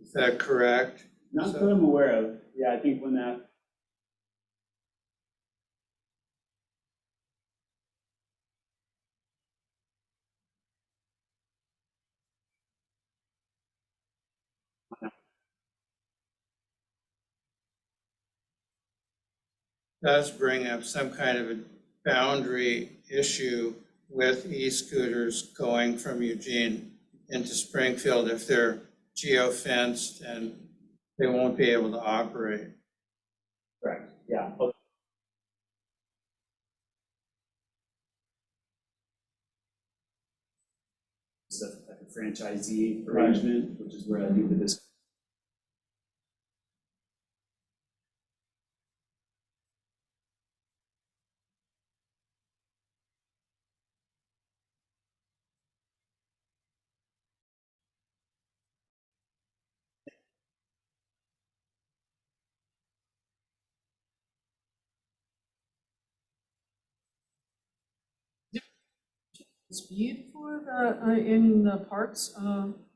Speaker 2: Is that correct?
Speaker 12: Not that I'm aware of. Yeah, I think when that.
Speaker 2: Does bring up some kind of a boundary issue with e-scooters going from Eugene into Springfield if they're geo-fenced and they won't be able to operate.
Speaker 12: Correct, yeah. Stuff like a franchisee arrangement, which is where I think that this.
Speaker 1: speed for the, in the parks,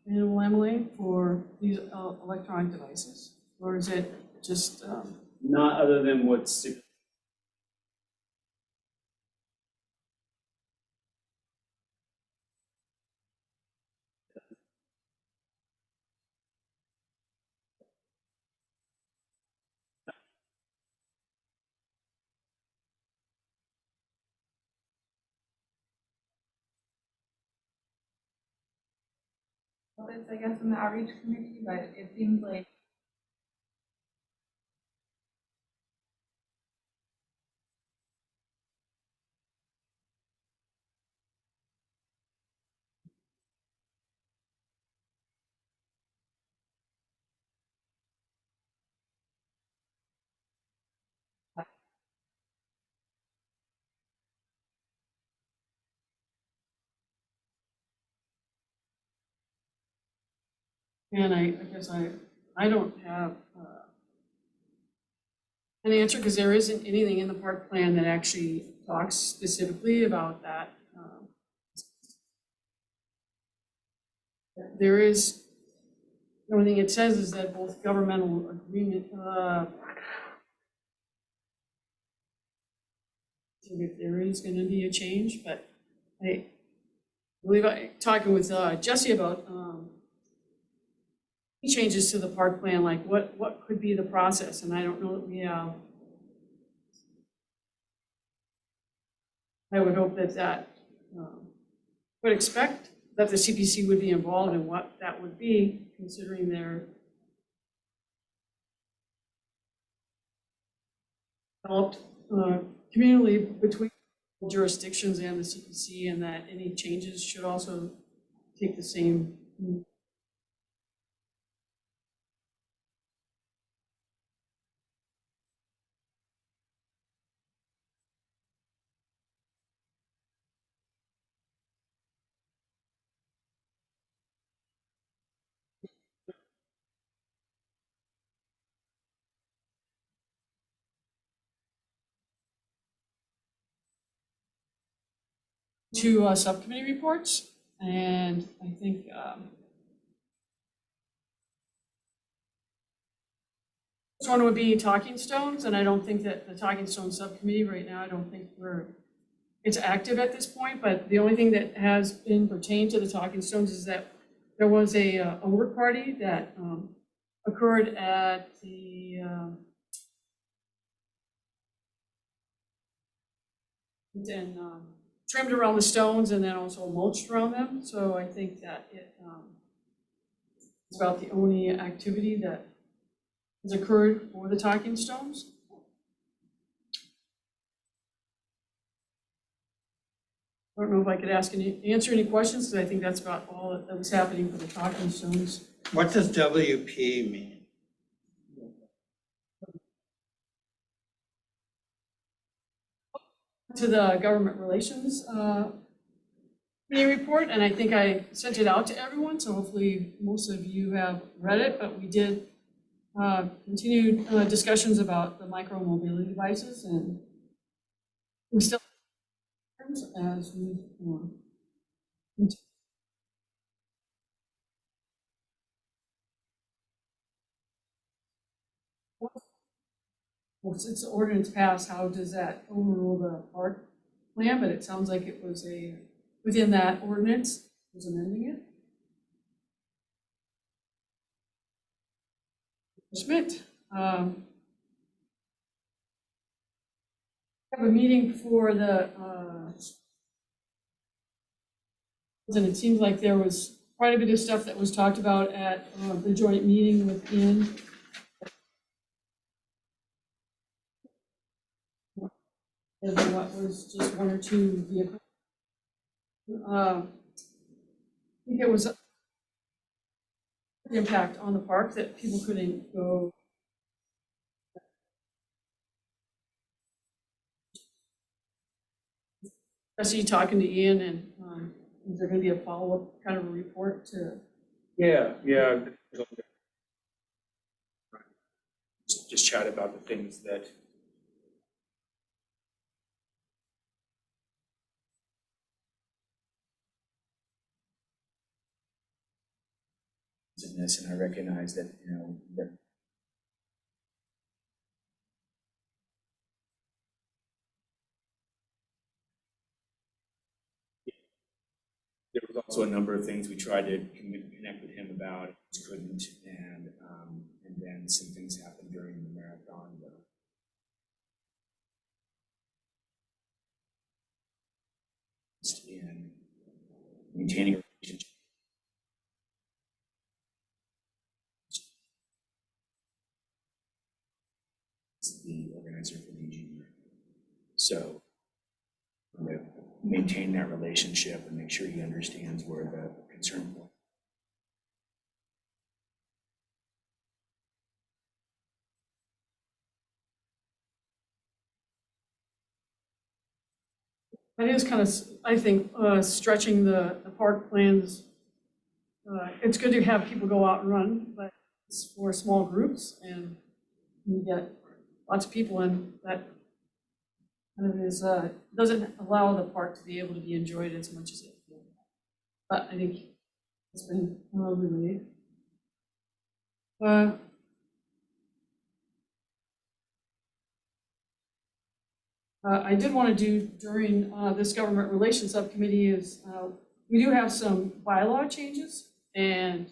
Speaker 1: in Willamette for these electronic devices? Or is it just,
Speaker 12: Not other than what's
Speaker 5: It's, I guess, in the outreach committee, but it seems like
Speaker 1: and I guess I don't have an answer because there isn't anything in the park plan that actually talks specifically about that. There is, the only thing it says is that both governmental agreement, if there is gonna be a change, but I believe talking with Jesse about changes to the park plan, like what could be the process, and I don't know that we have. I would hope that would expect that the CPC would be involved in what that would be, considering their developed community between jurisdictions and the CPC, and that any changes should also take the same. To subcommittee reports, and I think this one would be Talking Stones, and I don't think that the Talking Stones subcommittee right now, I don't think it's active at this point, but the only thing that has been pertained to the Talking Stones is that there was a work party that occurred at the and trimmed around the stones and then also mulched around them. So I think that it's about the only activity that has occurred for the Talking Stones. I don't know if I could answer any questions, because I think that's about all that was happening for the Talking Stones.
Speaker 2: What does WP mean?
Speaker 1: To the government relations committee report, and I think I sent it out to everyone, so hopefully most of you have read it, but we did continued discussions about the micro mobility devices, and we still as we well, since the ordinance passed, how does that overrule the park plan? But it sounds like it was within that ordinance, was amending it. Schmidt, have a meeting for the, and it seems like there was quite a bit of stuff that was talked about at the joint meeting with Ian. And what was just one or two vehicles. I think it was the impact on the park that people couldn't go. I see you talking to Ian, and is there going to be a follow-up kind of a report to?
Speaker 6: Yeah. Just chat about the things that in this, and I recognize that, you know, that there was also a number of things we tried to connect with him about, just couldn't, and then some things happened during the marathon. In maintaining a relationship. The organizer for the Eugene. So, you know, maintain that relationship and make sure he understands where the concern point.
Speaker 1: It is kind of, I think, stretching the park plans. It's good to have people go out and run, but it's for small groups and you get lots of people in that kind of is, doesn't allow the park to be able to be enjoyed as much as it can. But I think it's been relayed. I did want to do during this government relations subcommittee is we do have some bylaw changes, and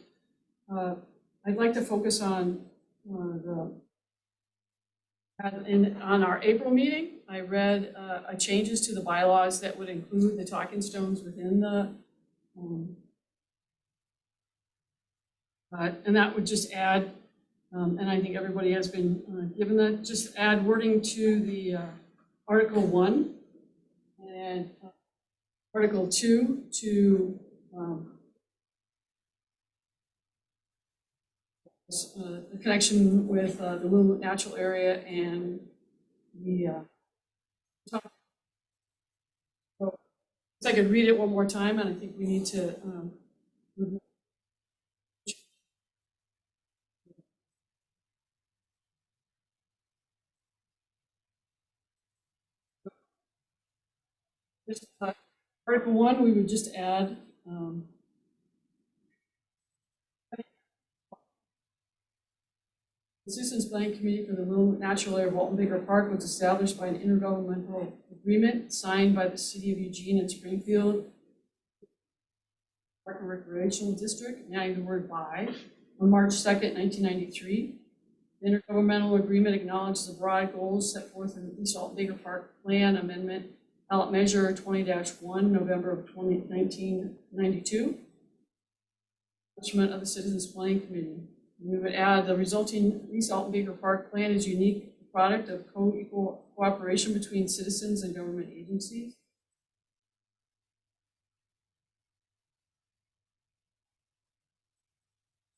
Speaker 1: I'd like to focus on on our April meeting. I read changes to the bylaws that would include the talking stones within the and that would just add, and I think everybody has been given that, just add wording to the Article 1 and Article 2 to the connection with the Whilamut natural area and the so I could read it one more time, and I think we need to just, Article 1, we would just add the Citizens Planning Committee for the Whilamut Natural Area of Alton Baker Park was established by an intergovernmental agreement signed by the City of Eugene and Springfield Park and Recreational District, adding the word by, on March 2nd, 1993. The intergovernmental agreement acknowledges the broad goals set forth in the East Alton Baker Park Plan Amendment, ballot measure 20-1, November of 1992. Establishment of the Citizens Planning Committee. We would add the resulting East Alton Baker Park Plan is unique product of co-equal cooperation between citizens and government agencies.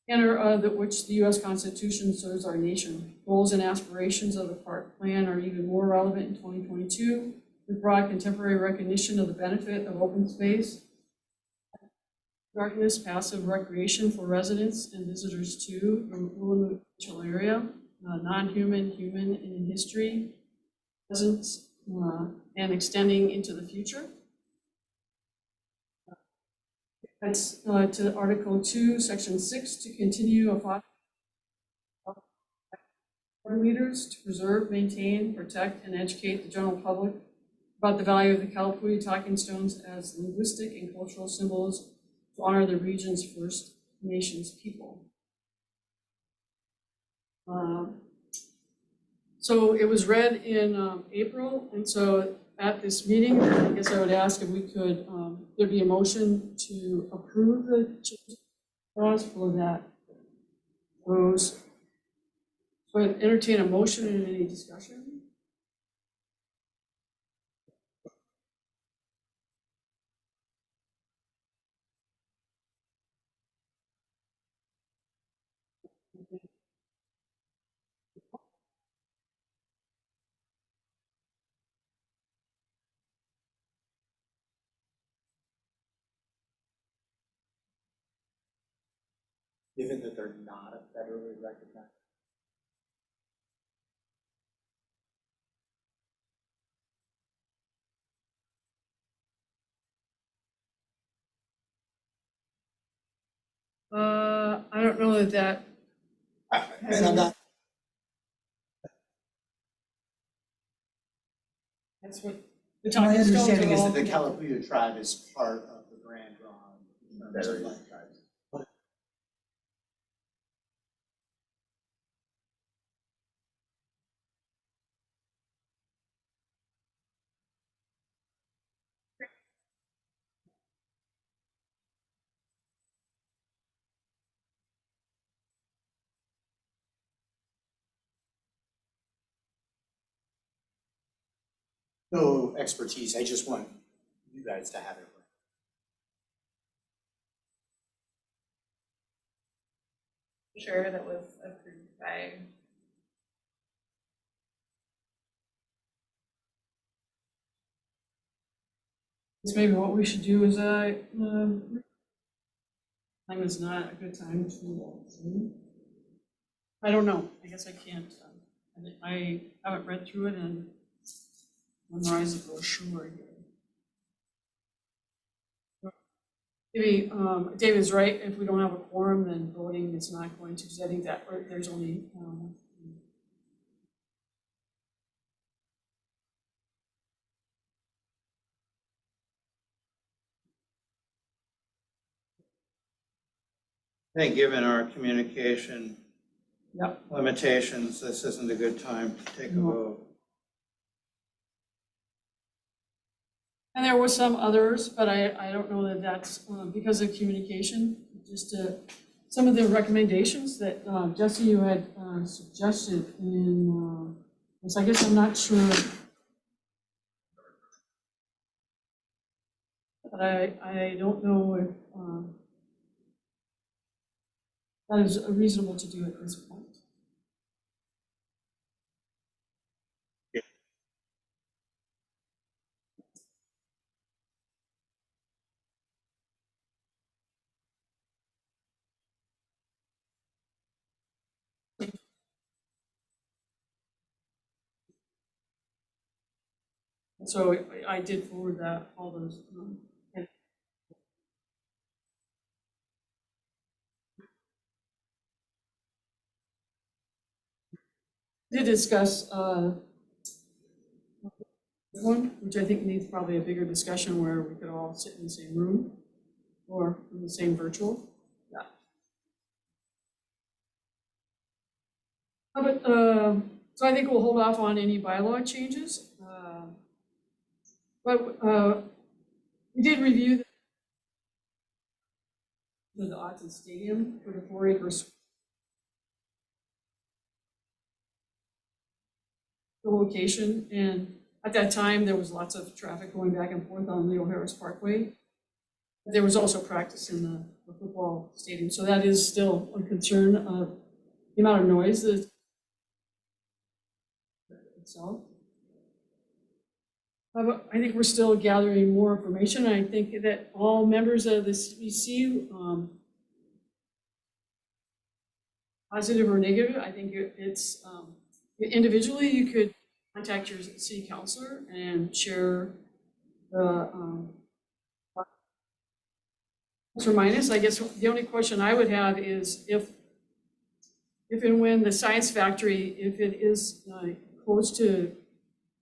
Speaker 1: Manner that which the U.S. Constitution serves our nation. Goals and aspirations of the park plan are even more relevant in 2022 with broad contemporary recognition of the benefit of open space, darkness, passive recreation for residents and visitors too, from Whilamut natural area, non-human, human, and in history, presence, and extending into the future. That's to Article 2, Section 6, to continue a water leaders to preserve, maintain, protect, and educate the general public about the value of the Kalapuya talking stones as linguistic and cultural symbols to honor the region's First Nations people. So it was read in April, and so at this meeting, I guess I would ask if we could, there be a motion to approve the change laws for that. Those, so I'd entertain a motion and any discussion.
Speaker 4: Given that they're not a federally recognized.
Speaker 1: I don't don't know that.
Speaker 4: And I'm not,
Speaker 1: That's what. The
Speaker 4: my
Speaker 1: talking stones
Speaker 4: understanding
Speaker 1: are
Speaker 4: is
Speaker 1: all
Speaker 4: that the
Speaker 1: connected.
Speaker 4: Kalapuya tribe is part of the Grand Ronde. in terms of like- No expertise, I just want you guys to have it.
Speaker 5: Sure, that was approved by.
Speaker 1: It's maybe what we should do is, time is not a good time to, I don't know, I guess I can't, I haven't read through it and memorized the brochure here. Maybe, David's right, if we don't have a quorum, then voting is not going to, because I think that, or there's only,
Speaker 2: I think given our communication
Speaker 1: yep.
Speaker 2: limitations, this isn't a good time to take a
Speaker 1: No.
Speaker 2: vote.
Speaker 1: And there were some others, but I don't know that that's because of communication, just some of the recommendations that Jesse, you had suggested in, I guess I'm not sure. But I don't know if that is reasonable to do at this point. So I did forward that, all those. And did discuss one, which I think needs probably a bigger discussion where we could all sit in the same room or in the same virtual. Yeah. But, so I think we'll hold off on any bylaw changes. But we did review the Alton Stadium for the 4 acres. The location, and at that time, there was lots of traffic going back and forth on Leo Harris Parkway. There was also practice in the football stadium, so that is still a concern of the amount of noise that itself. But I think we're still gathering more information. I think that all members of the CPC, positive or negative, I think it's individually you could contact your city councilor and share the plus or minus. I guess the only question I would have is if and when the science factory, if it is close to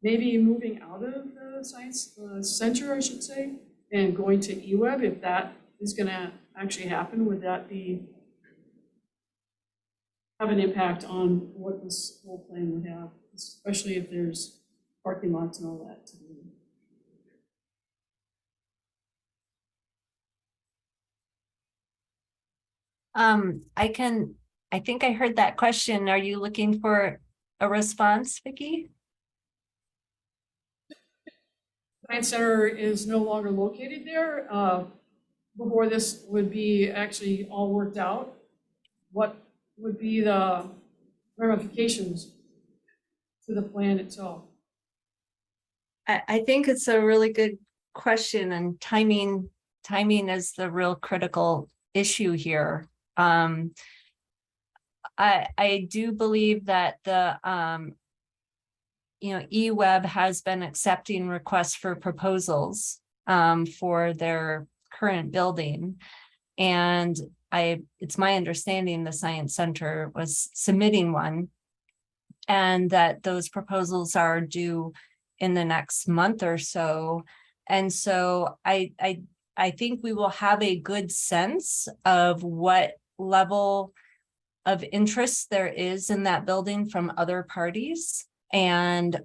Speaker 1: maybe moving out of the science center, I should say, and going to eWeb, if that is going to actually happen, would that have an impact on what this whole plan would have, especially if there's parking lots and all that to do?
Speaker 11: I think I heard that question. Are you looking for a response, Vicki?
Speaker 1: Science Center is no longer located there. Before this would be actually all worked out, what would be the ramifications to the plan itself?
Speaker 11: I think it's a really good question, and timing is the real critical issue here. I do believe that the eWeb has been accepting requests for proposals for their current building. And it's my understanding the Science Center was submitting one. And that those proposals are due in the next month or so. And so I think we will have a good sense of what level of interest there is in that building from other parties. And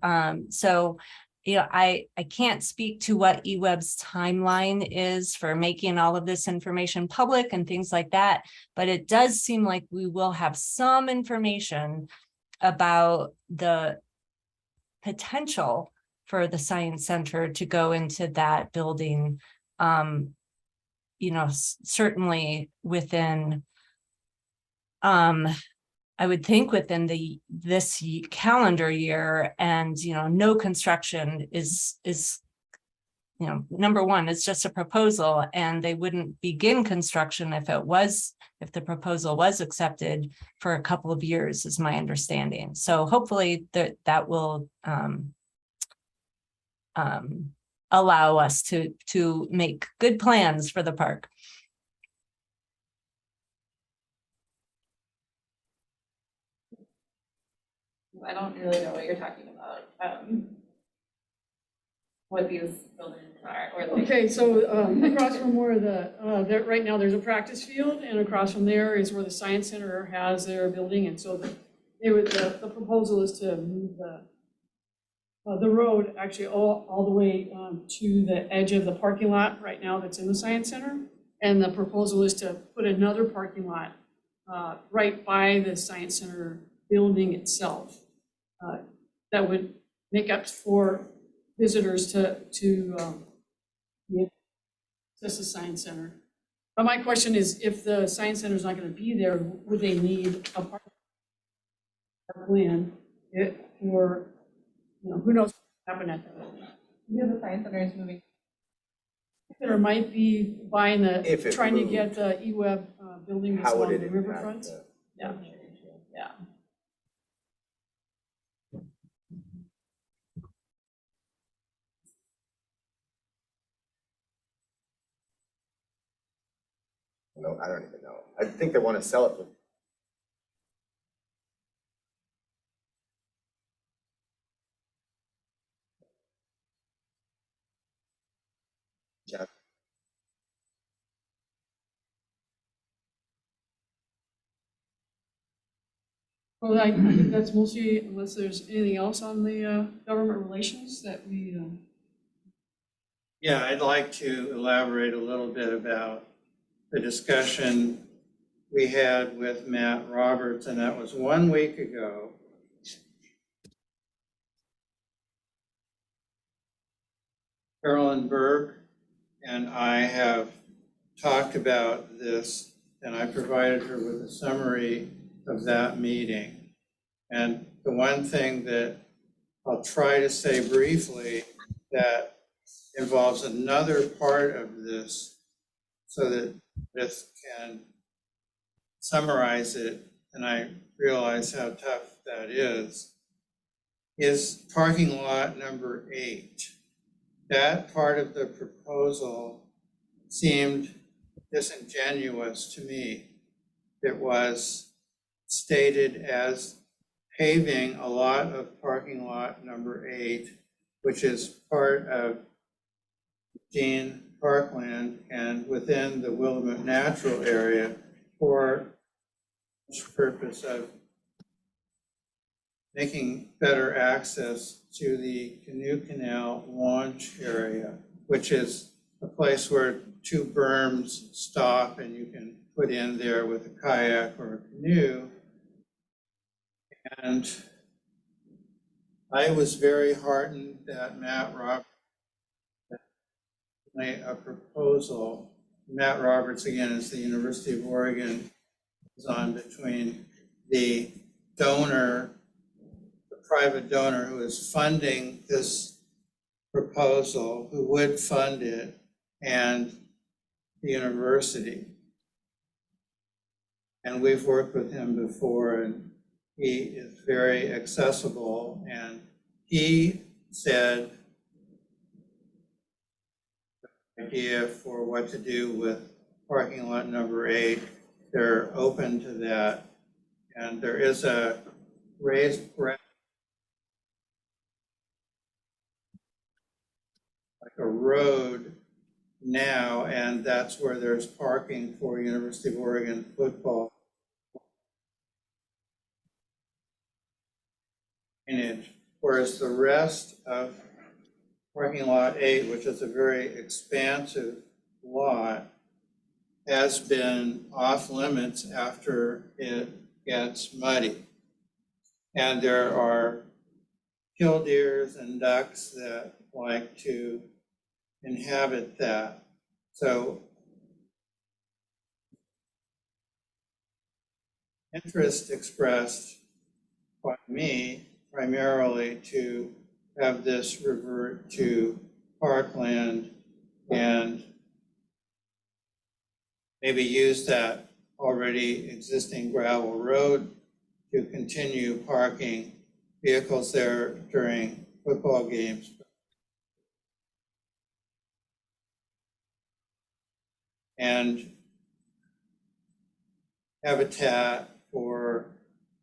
Speaker 11: so, you know, I can't speak to what eWeb's timeline is for making all of this information public and things like that, but it does seem like we will have some information about the potential for the Science Center to go into that building, you know, certainly within, I would think within this calendar year. And, you know, no construction is, you know, number one, it's just a proposal, and they wouldn't begin construction if the proposal was accepted for a couple of years, is my understanding. So hopefully that will allow us to make good plans for the park.
Speaker 5: I don't really know what you're talking about. What these buildings are, or like.
Speaker 1: Okay, so across from where there, right now there's a practice field, and across from there is where the Science Center has their building, and so the proposal is to move the road actually all the way to the edge of the parking lot right now that's in the Science Center, and the proposal is to put another parking lot right by the Science Center building itself that would make up for visitors to access the Science Center. But my question is, if the Science Center is not going to be there, would they need a park plan? Or, you know, who knows what happened at that building?
Speaker 5: Because the Science Center is moving.
Speaker 1: There might be buying
Speaker 7: If it
Speaker 1: trying to
Speaker 7: moved.
Speaker 1: get the eWeb building that's
Speaker 7: How would
Speaker 1: along
Speaker 7: it
Speaker 1: the
Speaker 7: impact
Speaker 1: riverfront.
Speaker 7: the-
Speaker 1: Yeah, yeah.
Speaker 7: No, I don't even know. I think they want to sell it. Yeah.
Speaker 1: Well, I think that's mostly, unless there's anything else on the government relations that we.
Speaker 2: Yeah, I'd like to elaborate a little bit about the discussion we had with Matt Roberts, and that was 1 week ago. Carolyn Burke and I have talked about this, and I provided her with a summary of that meeting. And the one thing that I'll try to say briefly that involves another part of this so that this can summarize it, and I realize how tough that is parking lot number 8. That part of the proposal seemed disingenuous to me. It was stated as paving a lot of parking lot number 8, which is part of Eugene Parkland and within the Whilamut natural area for the purpose of making better access to the Canoe Canal launch area, which is a place where 2 berms stop and you can put in there with a kayak or a canoe. And I was very heartened that Matt Roberts made a proposal. Matt Roberts, again, is the University of Oregon, is on between the donor, the private donor who is funding this proposal, who would fund it, and the university. And we've worked with him before, and he is very accessible, and he said the idea for what to do with parking lot number 8 they're open to that. And there is a raised ground, like a road now, and that's where there's parking for University of Oregon football. Whereas the rest of parking lot 8, which is a very expansive lot, has been off limits after it gets muddy. And there are killdeers and ducks that like to inhabit that. So interest expressed by me primarily to have this revert to parkland and maybe use that already existing gravel road to continue parking vehicles there during football games. And habitat for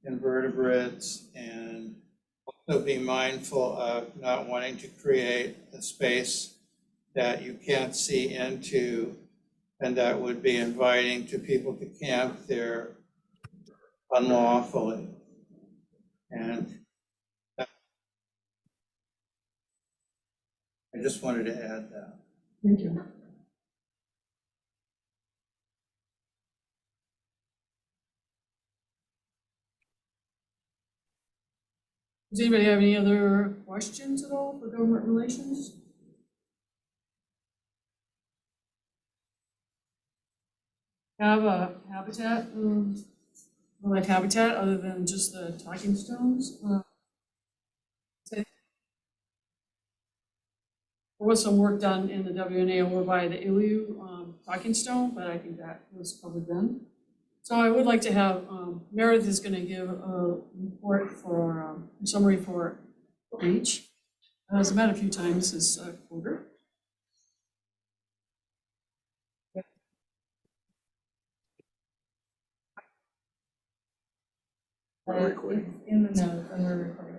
Speaker 2: invertebrates, and also be mindful of not wanting to create a space that you can't see into and that would be inviting to people to camp there unlawfully. And I just wanted to add that.
Speaker 1: Thank you. Does anybody have any other questions at all for government relations? Have a habitat, like habitat other than just the talking stones? There was some work done in the WNA over by the Iliu talking stone, but I think that was covered then. So I would like to have, Meredith is gonna give a report for, summary for each. As I met a few times this quarter.
Speaker 3: We're recording.
Speaker 5: It's in the notes and we're recording.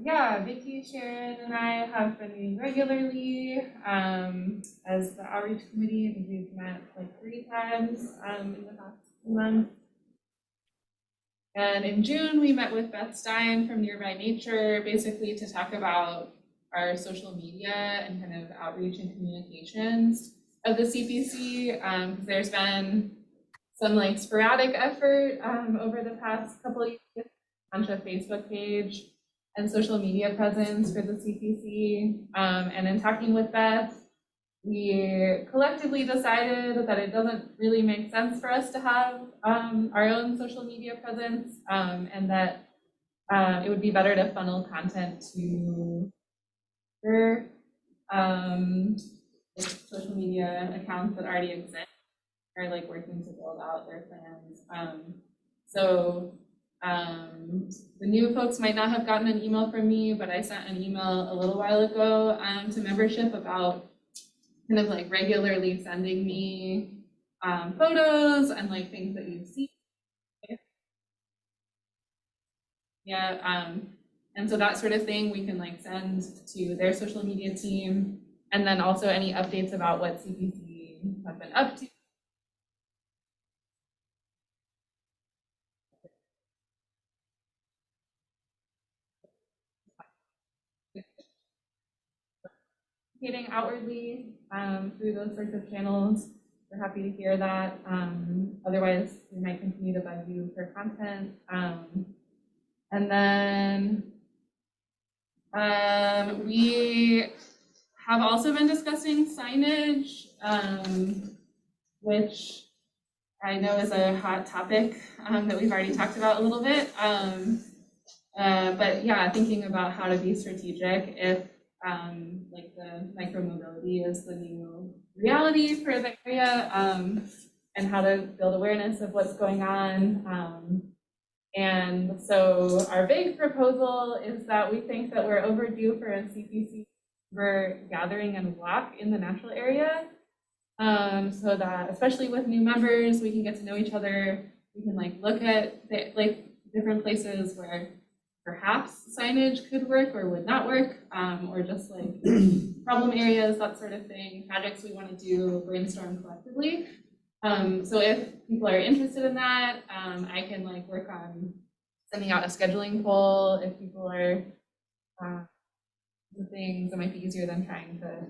Speaker 5: Yeah, Vicky, Sharon, and I have been meeting regularly as the outreach committee. I think we've met like 3 times in the past few months. And in June, we met with Beth Stein from Nearby Nature, basically to talk about our social media and kind of outreach and communications of the CPC. There's been some like sporadic effort over the past couple of years, launch a Facebook page and social media presence for the CPC. And in talking with Beth, we collectively decided that it doesn't really make sense for us to have our own social media presence, and that it would be better to funnel content to social media accounts that already exist, are like working to build out their plans. The new folks might not have gotten an email from me, but I sent an email a little while ago to membership about kind of like regularly sending me photos and like things that you see. Yeah, and so that sort of thing we can like send to their social media team, and then also any updates about what CPC have been up to. Communicating outwardly through those sorts of channels. We're happy to hear that. Otherwise, we might continue to bug you for content. And then we have also been discussing signage, which I know is a hot topic that we've already talked about a little bit. But yeah, thinking about how to be strategic if like the micromobility is the new reality for the area, and how to build awareness of what's going on. And so our big proposal is that we think that we're overdue for a CPC we're gathering and walk in the natural area. So that especially with new members, we can get to know each other. We can like look at different places where perhaps signage could work or would not work, or just like problem areas, that sort of thing, projects we want to do, brainstorm collectively. So if people are interested in that, I can like work on sending out a scheduling poll. If people are the things that might be easier than trying to.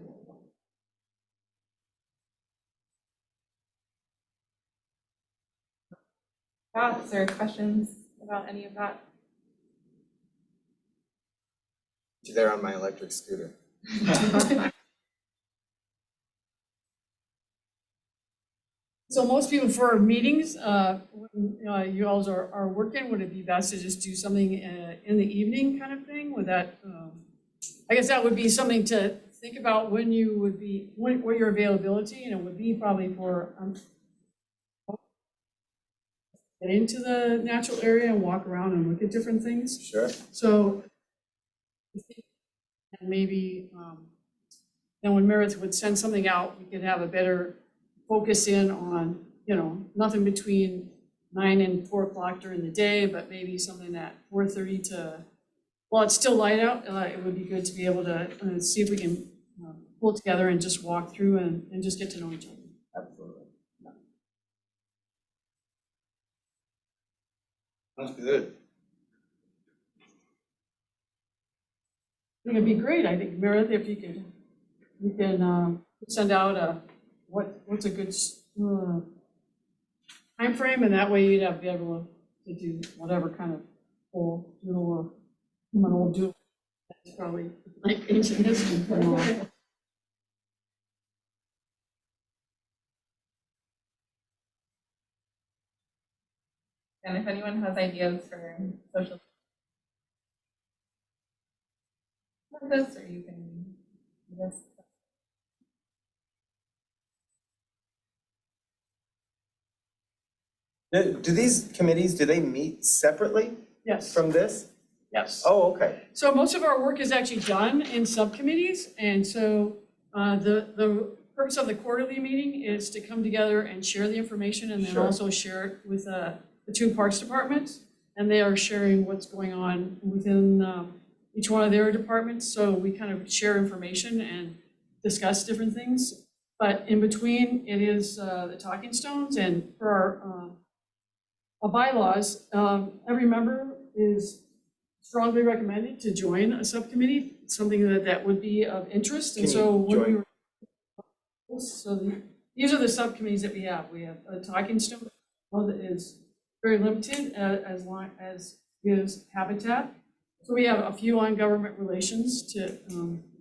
Speaker 5: Thoughts or questions about any of that?
Speaker 7: There on my electric scooter.
Speaker 1: So most people for meetings, when you all are working, would it be best to just do something in the evening kind of thing? Would that, I guess that would be something to think about when you would be, what your availability, would be probably for get into the natural area and walk around and look at different things.
Speaker 7: Sure.
Speaker 1: So and maybe then when Meredith would send something out, we could have a better focus in on, nothing between 9 and 4 o'clock during the day, but maybe something at 4:30 to, while it's still light out, it would be good to be able to see if we can pull together and just walk through and just get to know each other.
Speaker 7: Absolutely.
Speaker 2: Sounds good.
Speaker 1: I think it'd be great. I think Meredith, if you can send out what's a good time frame, and that way you'd be able to do whatever kind of whole doodle or human old doodle. That's probably like ancient history.
Speaker 5: And if anyone has ideas for social purpose, or you can, I guess.
Speaker 7: Do these committees, do they meet separately
Speaker 1: Yes.
Speaker 7: from this?
Speaker 1: Yes.
Speaker 7: Oh, okay.
Speaker 1: So most of our work is actually done in subcommittees, and so the purpose of the quarterly meeting is to come together and share the information, and then
Speaker 7: Sure.
Speaker 1: also share it with the 2 parks departments, and they are sharing what's going on within each one of their departments. So we kind of share information and discuss different things. But in between, it is the talking stones, and for our bylaws, every member is strongly recommended to join a subcommittee, something that would be of interest. And
Speaker 7: Can
Speaker 1: so
Speaker 7: you
Speaker 1: when we
Speaker 7: join?
Speaker 1: were, these are the subcommittees that we have. We have a talking stone, one that is very limited as long as is habitat. So we have a few on government relations to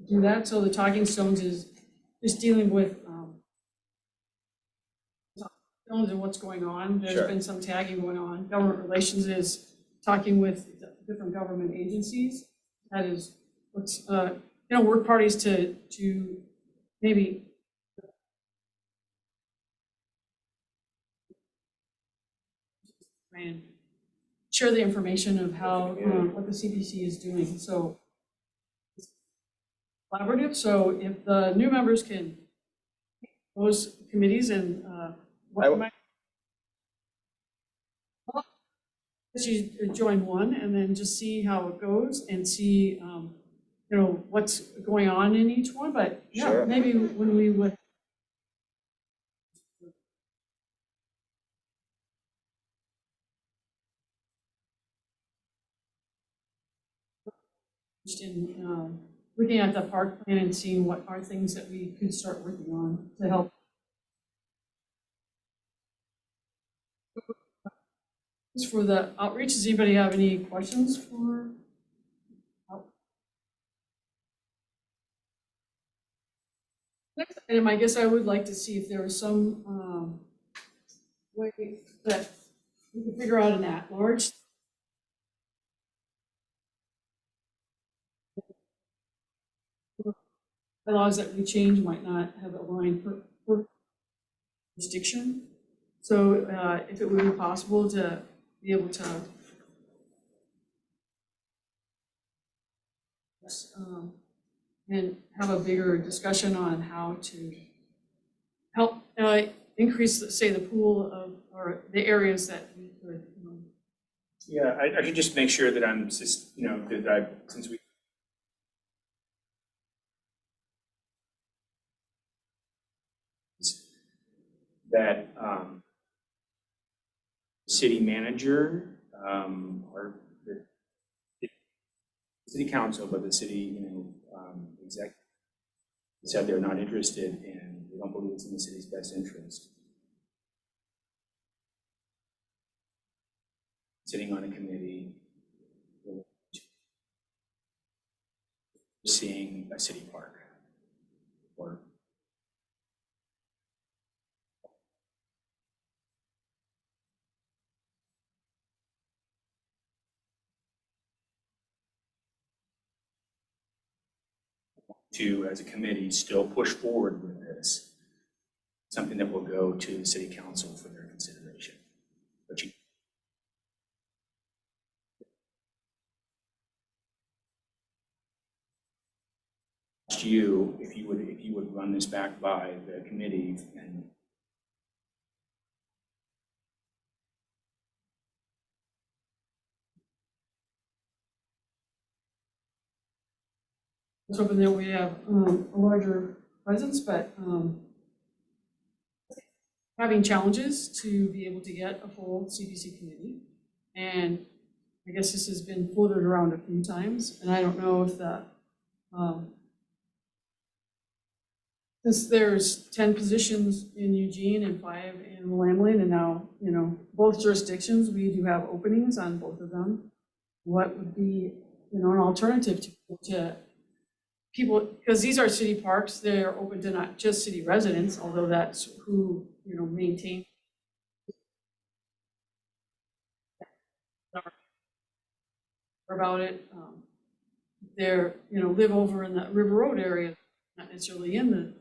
Speaker 1: do that. So the talking stones is just dealing with stones and what's going on. There's
Speaker 7: Sure.
Speaker 1: been some tagging going on. Government relations is talking with different government agencies. That is what's work parties to maybe and share the information of how what the CPC is doing. So it's collaborative. So if the new members can those committees and what might you join one and then just see how it goes and see what's going on in each one. But yeah,
Speaker 7: Sure.
Speaker 1: maybe when we would in looking at the park plan and seeing what are things that we could start working on to help. For the outreach, does anybody have any questions for? Next item, I guess I would like to see if there was some way that we could figure out an at-large. Bylaws that we change might not have a line per jurisdiction. So if it would be possible to be able to and have a bigger discussion on how to help increase, say, the pool of, or the areas that we could,
Speaker 6: Yeah, I can just make sure that I'm just, that since we that city manager, or the city council, but the city, executive said they're not interested and they don't believe it's in the city's best interest. Sitting on a committee, seeing a city park or to, as a committee, still push forward with this, something that will go to the city council for their consideration. But you asked you if you would run this back by the committee and
Speaker 1: let's hoping that we have a larger presence, but having challenges to be able to get a full CPC committee. And I guess this has been floated around a few times, and I don't know if that, since there's 10 positions in Eugene and 5 in Willamette, and now, both jurisdictions, we do have openings on both of them. What would be, an alternative to people, because these are city parks, they're open to not just city residents, although that's who, maintain. About it, they're, live over in the River Road area, not necessarily in the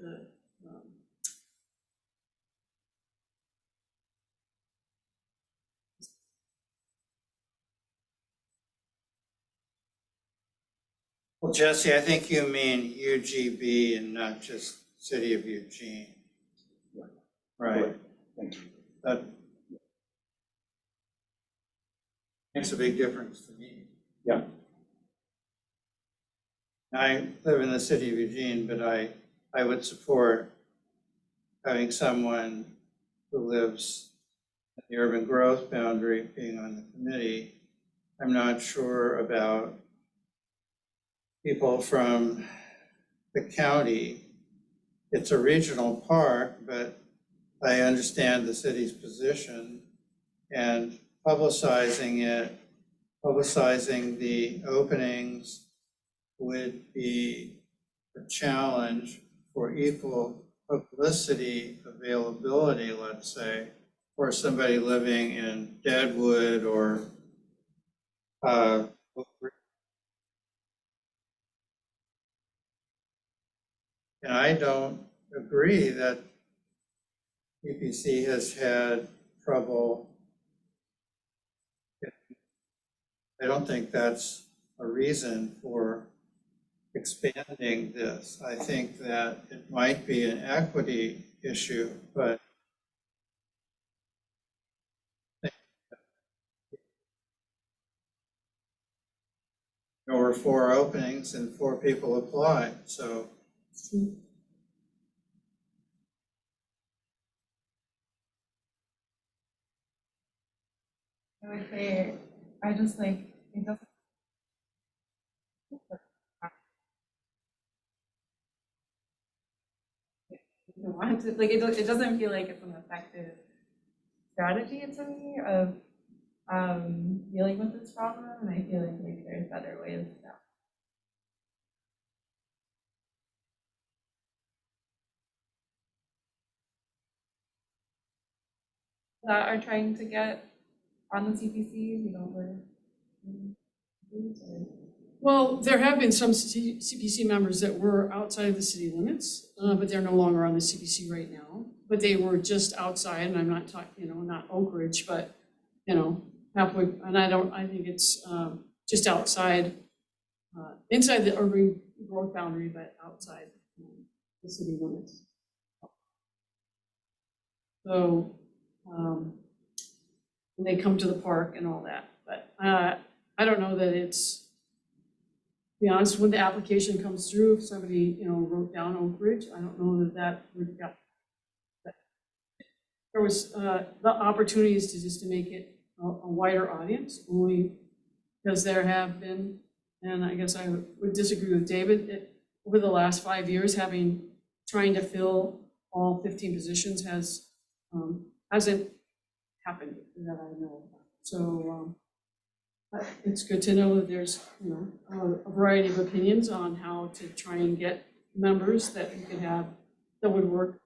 Speaker 2: Well, Jesse, I think you mean UGB and not just City of Eugene. Right.
Speaker 6: thank you.
Speaker 2: That makes a big difference to me.
Speaker 6: Yeah.
Speaker 2: I live in the city of Eugene, but I would support having someone who lives at the urban growth boundary being on the committee. I'm not sure about people from the county. It's a regional park, but I understand the city's position, and publicizing the openings would be a challenge for equal publicity availability, let's say, for somebody living in Deadwood or and I don't agree that CPC has had trouble. I don't think that's a reason for expanding this. I think that it might be an equity issue, but there were 4 openings and 4 people applied, so.
Speaker 5: I would say, I just like, it doesn't. Want to, like, it doesn't feel like it's an effective strategy to me of dealing with this problem, and I feel like maybe there's better ways that are trying to get on the CPC, don't live.
Speaker 1: Well, there have been some CPC members that were outside of the city limits, but they're no longer on the CPC right now. But they were just outside, and I'm not talking, not Oak Ridge, but, halfway, and I think it's just outside, inside the urban growth boundary, but outside the city limits. So, when they come to the park and all that, but I don't know that it's, to be honest, when the application comes through, if somebody, wrote down Oak Ridge, I don't know that would got. There was the opportunities to make it a wider audience, only because there have been, and I guess I would disagree with David, over the last 5 years, trying to fill all 15 positions hasn't happened that I know of. So it's good to know that there's, a variety of opinions on how to try and get members that you could have that would work.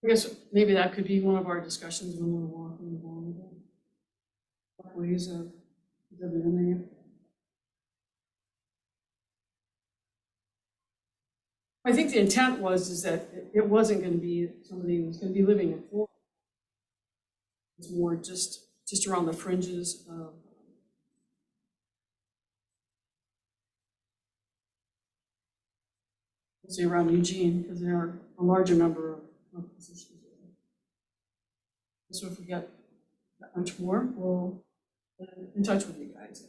Speaker 1: I guess maybe that could be one of our discussions when we're walking along the ways of doing it. I think the intent is that it wasn't going to be somebody who was going to be living in Florida. It's more just around the fringes of say around Eugene, because there are a larger number of positions. So if we get that much more, we'll get in touch with you guys.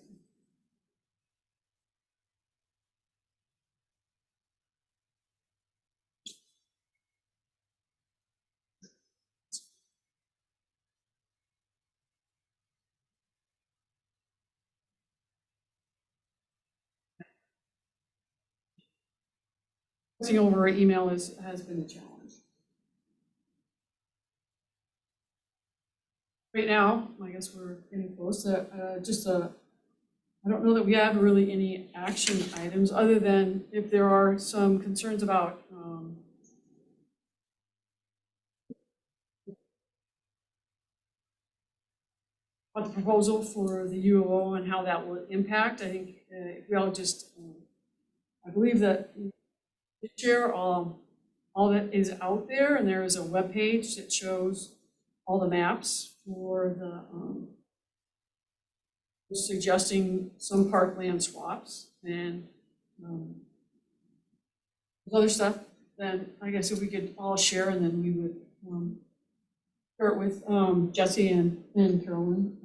Speaker 1: Posting over email has been a challenge. Right now, I guess we're getting close to I don't know that we have really any action items other than if there are some concerns about the proposal for the U of O and how that will impact. I think if we all just, I believe that share all that is out there, and there is a web page that shows all the maps for the suggesting some parkland swaps and other stuff. Then I guess if we could all share, and then we would start with Jesse and Carolyn.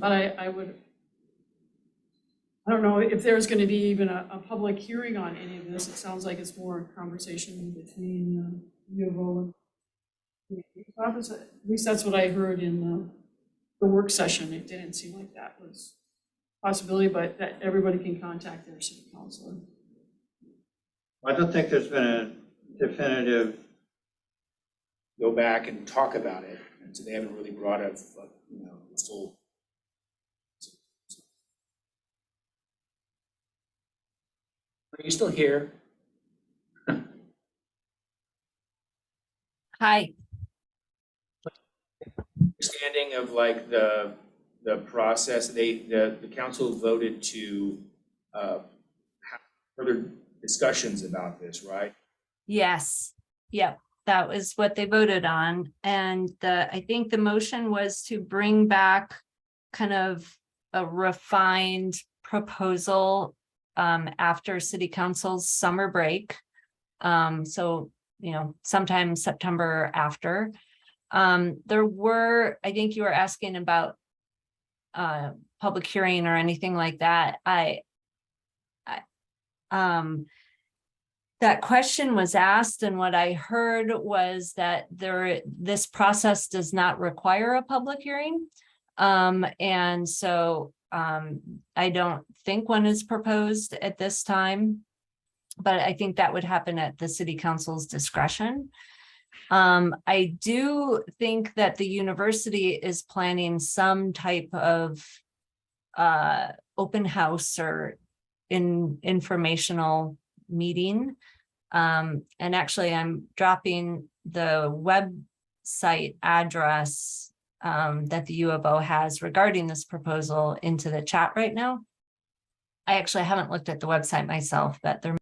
Speaker 1: But I don't know if there's going to be even a public hearing on any of this. It sounds like it's more a conversation between U of O and the office. At least that's what I heard in the work session. It didn't seem like that was a possibility, but that everybody can contact their city councilor.
Speaker 2: I don't think there's been a definitive.
Speaker 6: Go back and talk about it, and so they haven't really brought up, full. Are you still here?
Speaker 11: Hi.
Speaker 6: Understanding of like the process, the council voted to have further discussions about this, right?
Speaker 11: Yes. Yep. That was what they voted on. And I think the motion was to bring back kind of a refined proposal after city council's summer break. So, sometime September after. There were, I think you were asking about public hearing or anything like that. That question was asked, and what I heard was that this process does not require a public hearing. And so I don't think one is proposed at this time, but I think that would happen at the city council's discretion. I do think that the university is planning some type of open house or informational meeting. And actually I'm dropping the website address that the U of O has regarding this proposal into the chat right now. I actually haven't looked at the website myself, but there.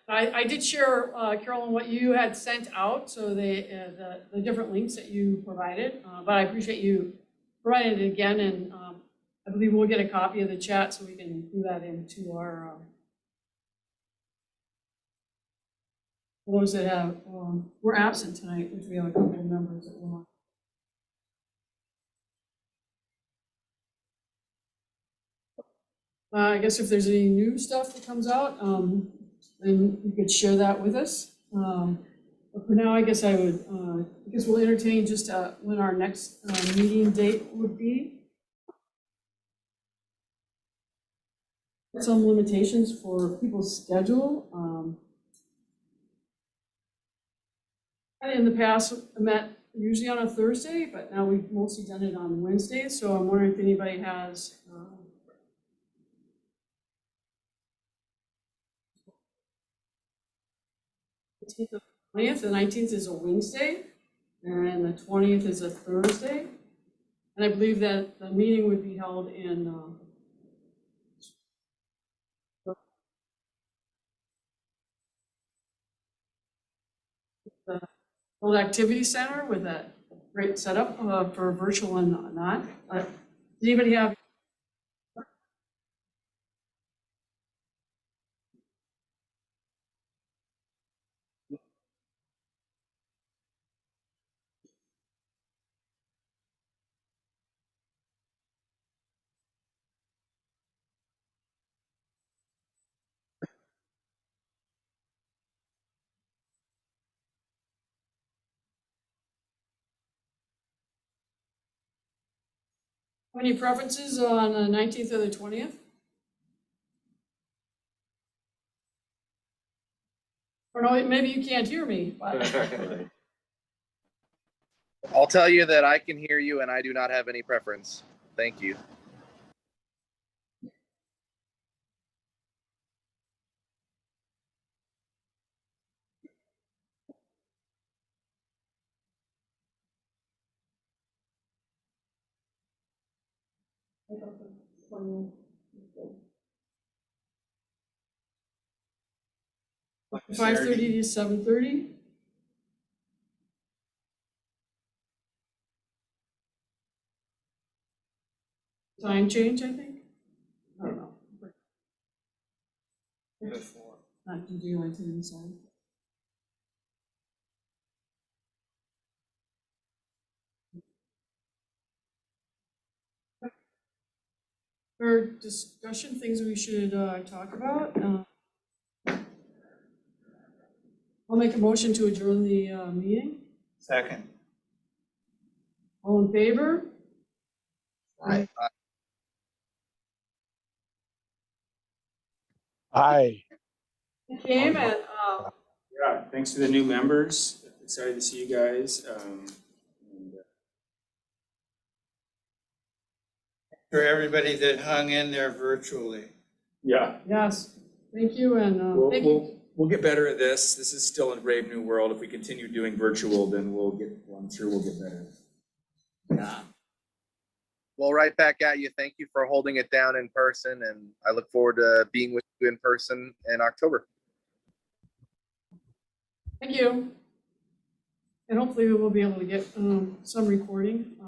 Speaker 1: I did share, Carolyn, what you had sent out, so the different links that you provided, but I appreciate you providing it again, and I believe we'll get a copy of the chat so we can do that into our, those that have, were absent tonight, which we have a couple of members that were on. I guess if there's any new stuff that comes out, then you could share that with us. But for now, I guess I would, I guess we'll entertain just when our next meeting date would be. Some limitations for people's schedule. In the past, I met usually on a Thursday, but now we've mostly done it on Wednesdays, so I'm wondering if anybody has the 20th, the 19th is a Wednesday, and the 20th is a Thursday. And I believe that the meeting would be held in the Old Activity Center with a great setup for virtual and not. Does anybody have? 20 preferences on the 19th or the 20th? Or no, maybe you can't hear me. But
Speaker 13: I'll tell you that I can hear you and I do not have any preference. Thank you. Five 5:30 to 7:30. Time change, I think. I don't know. Not to do like inside. For discussion, things we should talk about. I'll make a motion to adjourn the meeting.
Speaker 2: Second.
Speaker 1: All in favor?
Speaker 2: Aye.
Speaker 8: Aye.
Speaker 1: Came and
Speaker 6: Yeah, thanks to the new members. Excited to see you guys.
Speaker 2: For everybody that hung in there virtually.
Speaker 6: Yeah,
Speaker 1: yes, thank you, and thank you.
Speaker 14: We'll get better at this. This is still a brave new world. If we continue doing virtual, then I'm sure we'll get better.
Speaker 1: Yeah.
Speaker 13: Well, right back at you. Thank you for holding it down in person, and I look forward to being with you in person in October.
Speaker 1: Thank you. And hopefully we will be able to get some recording.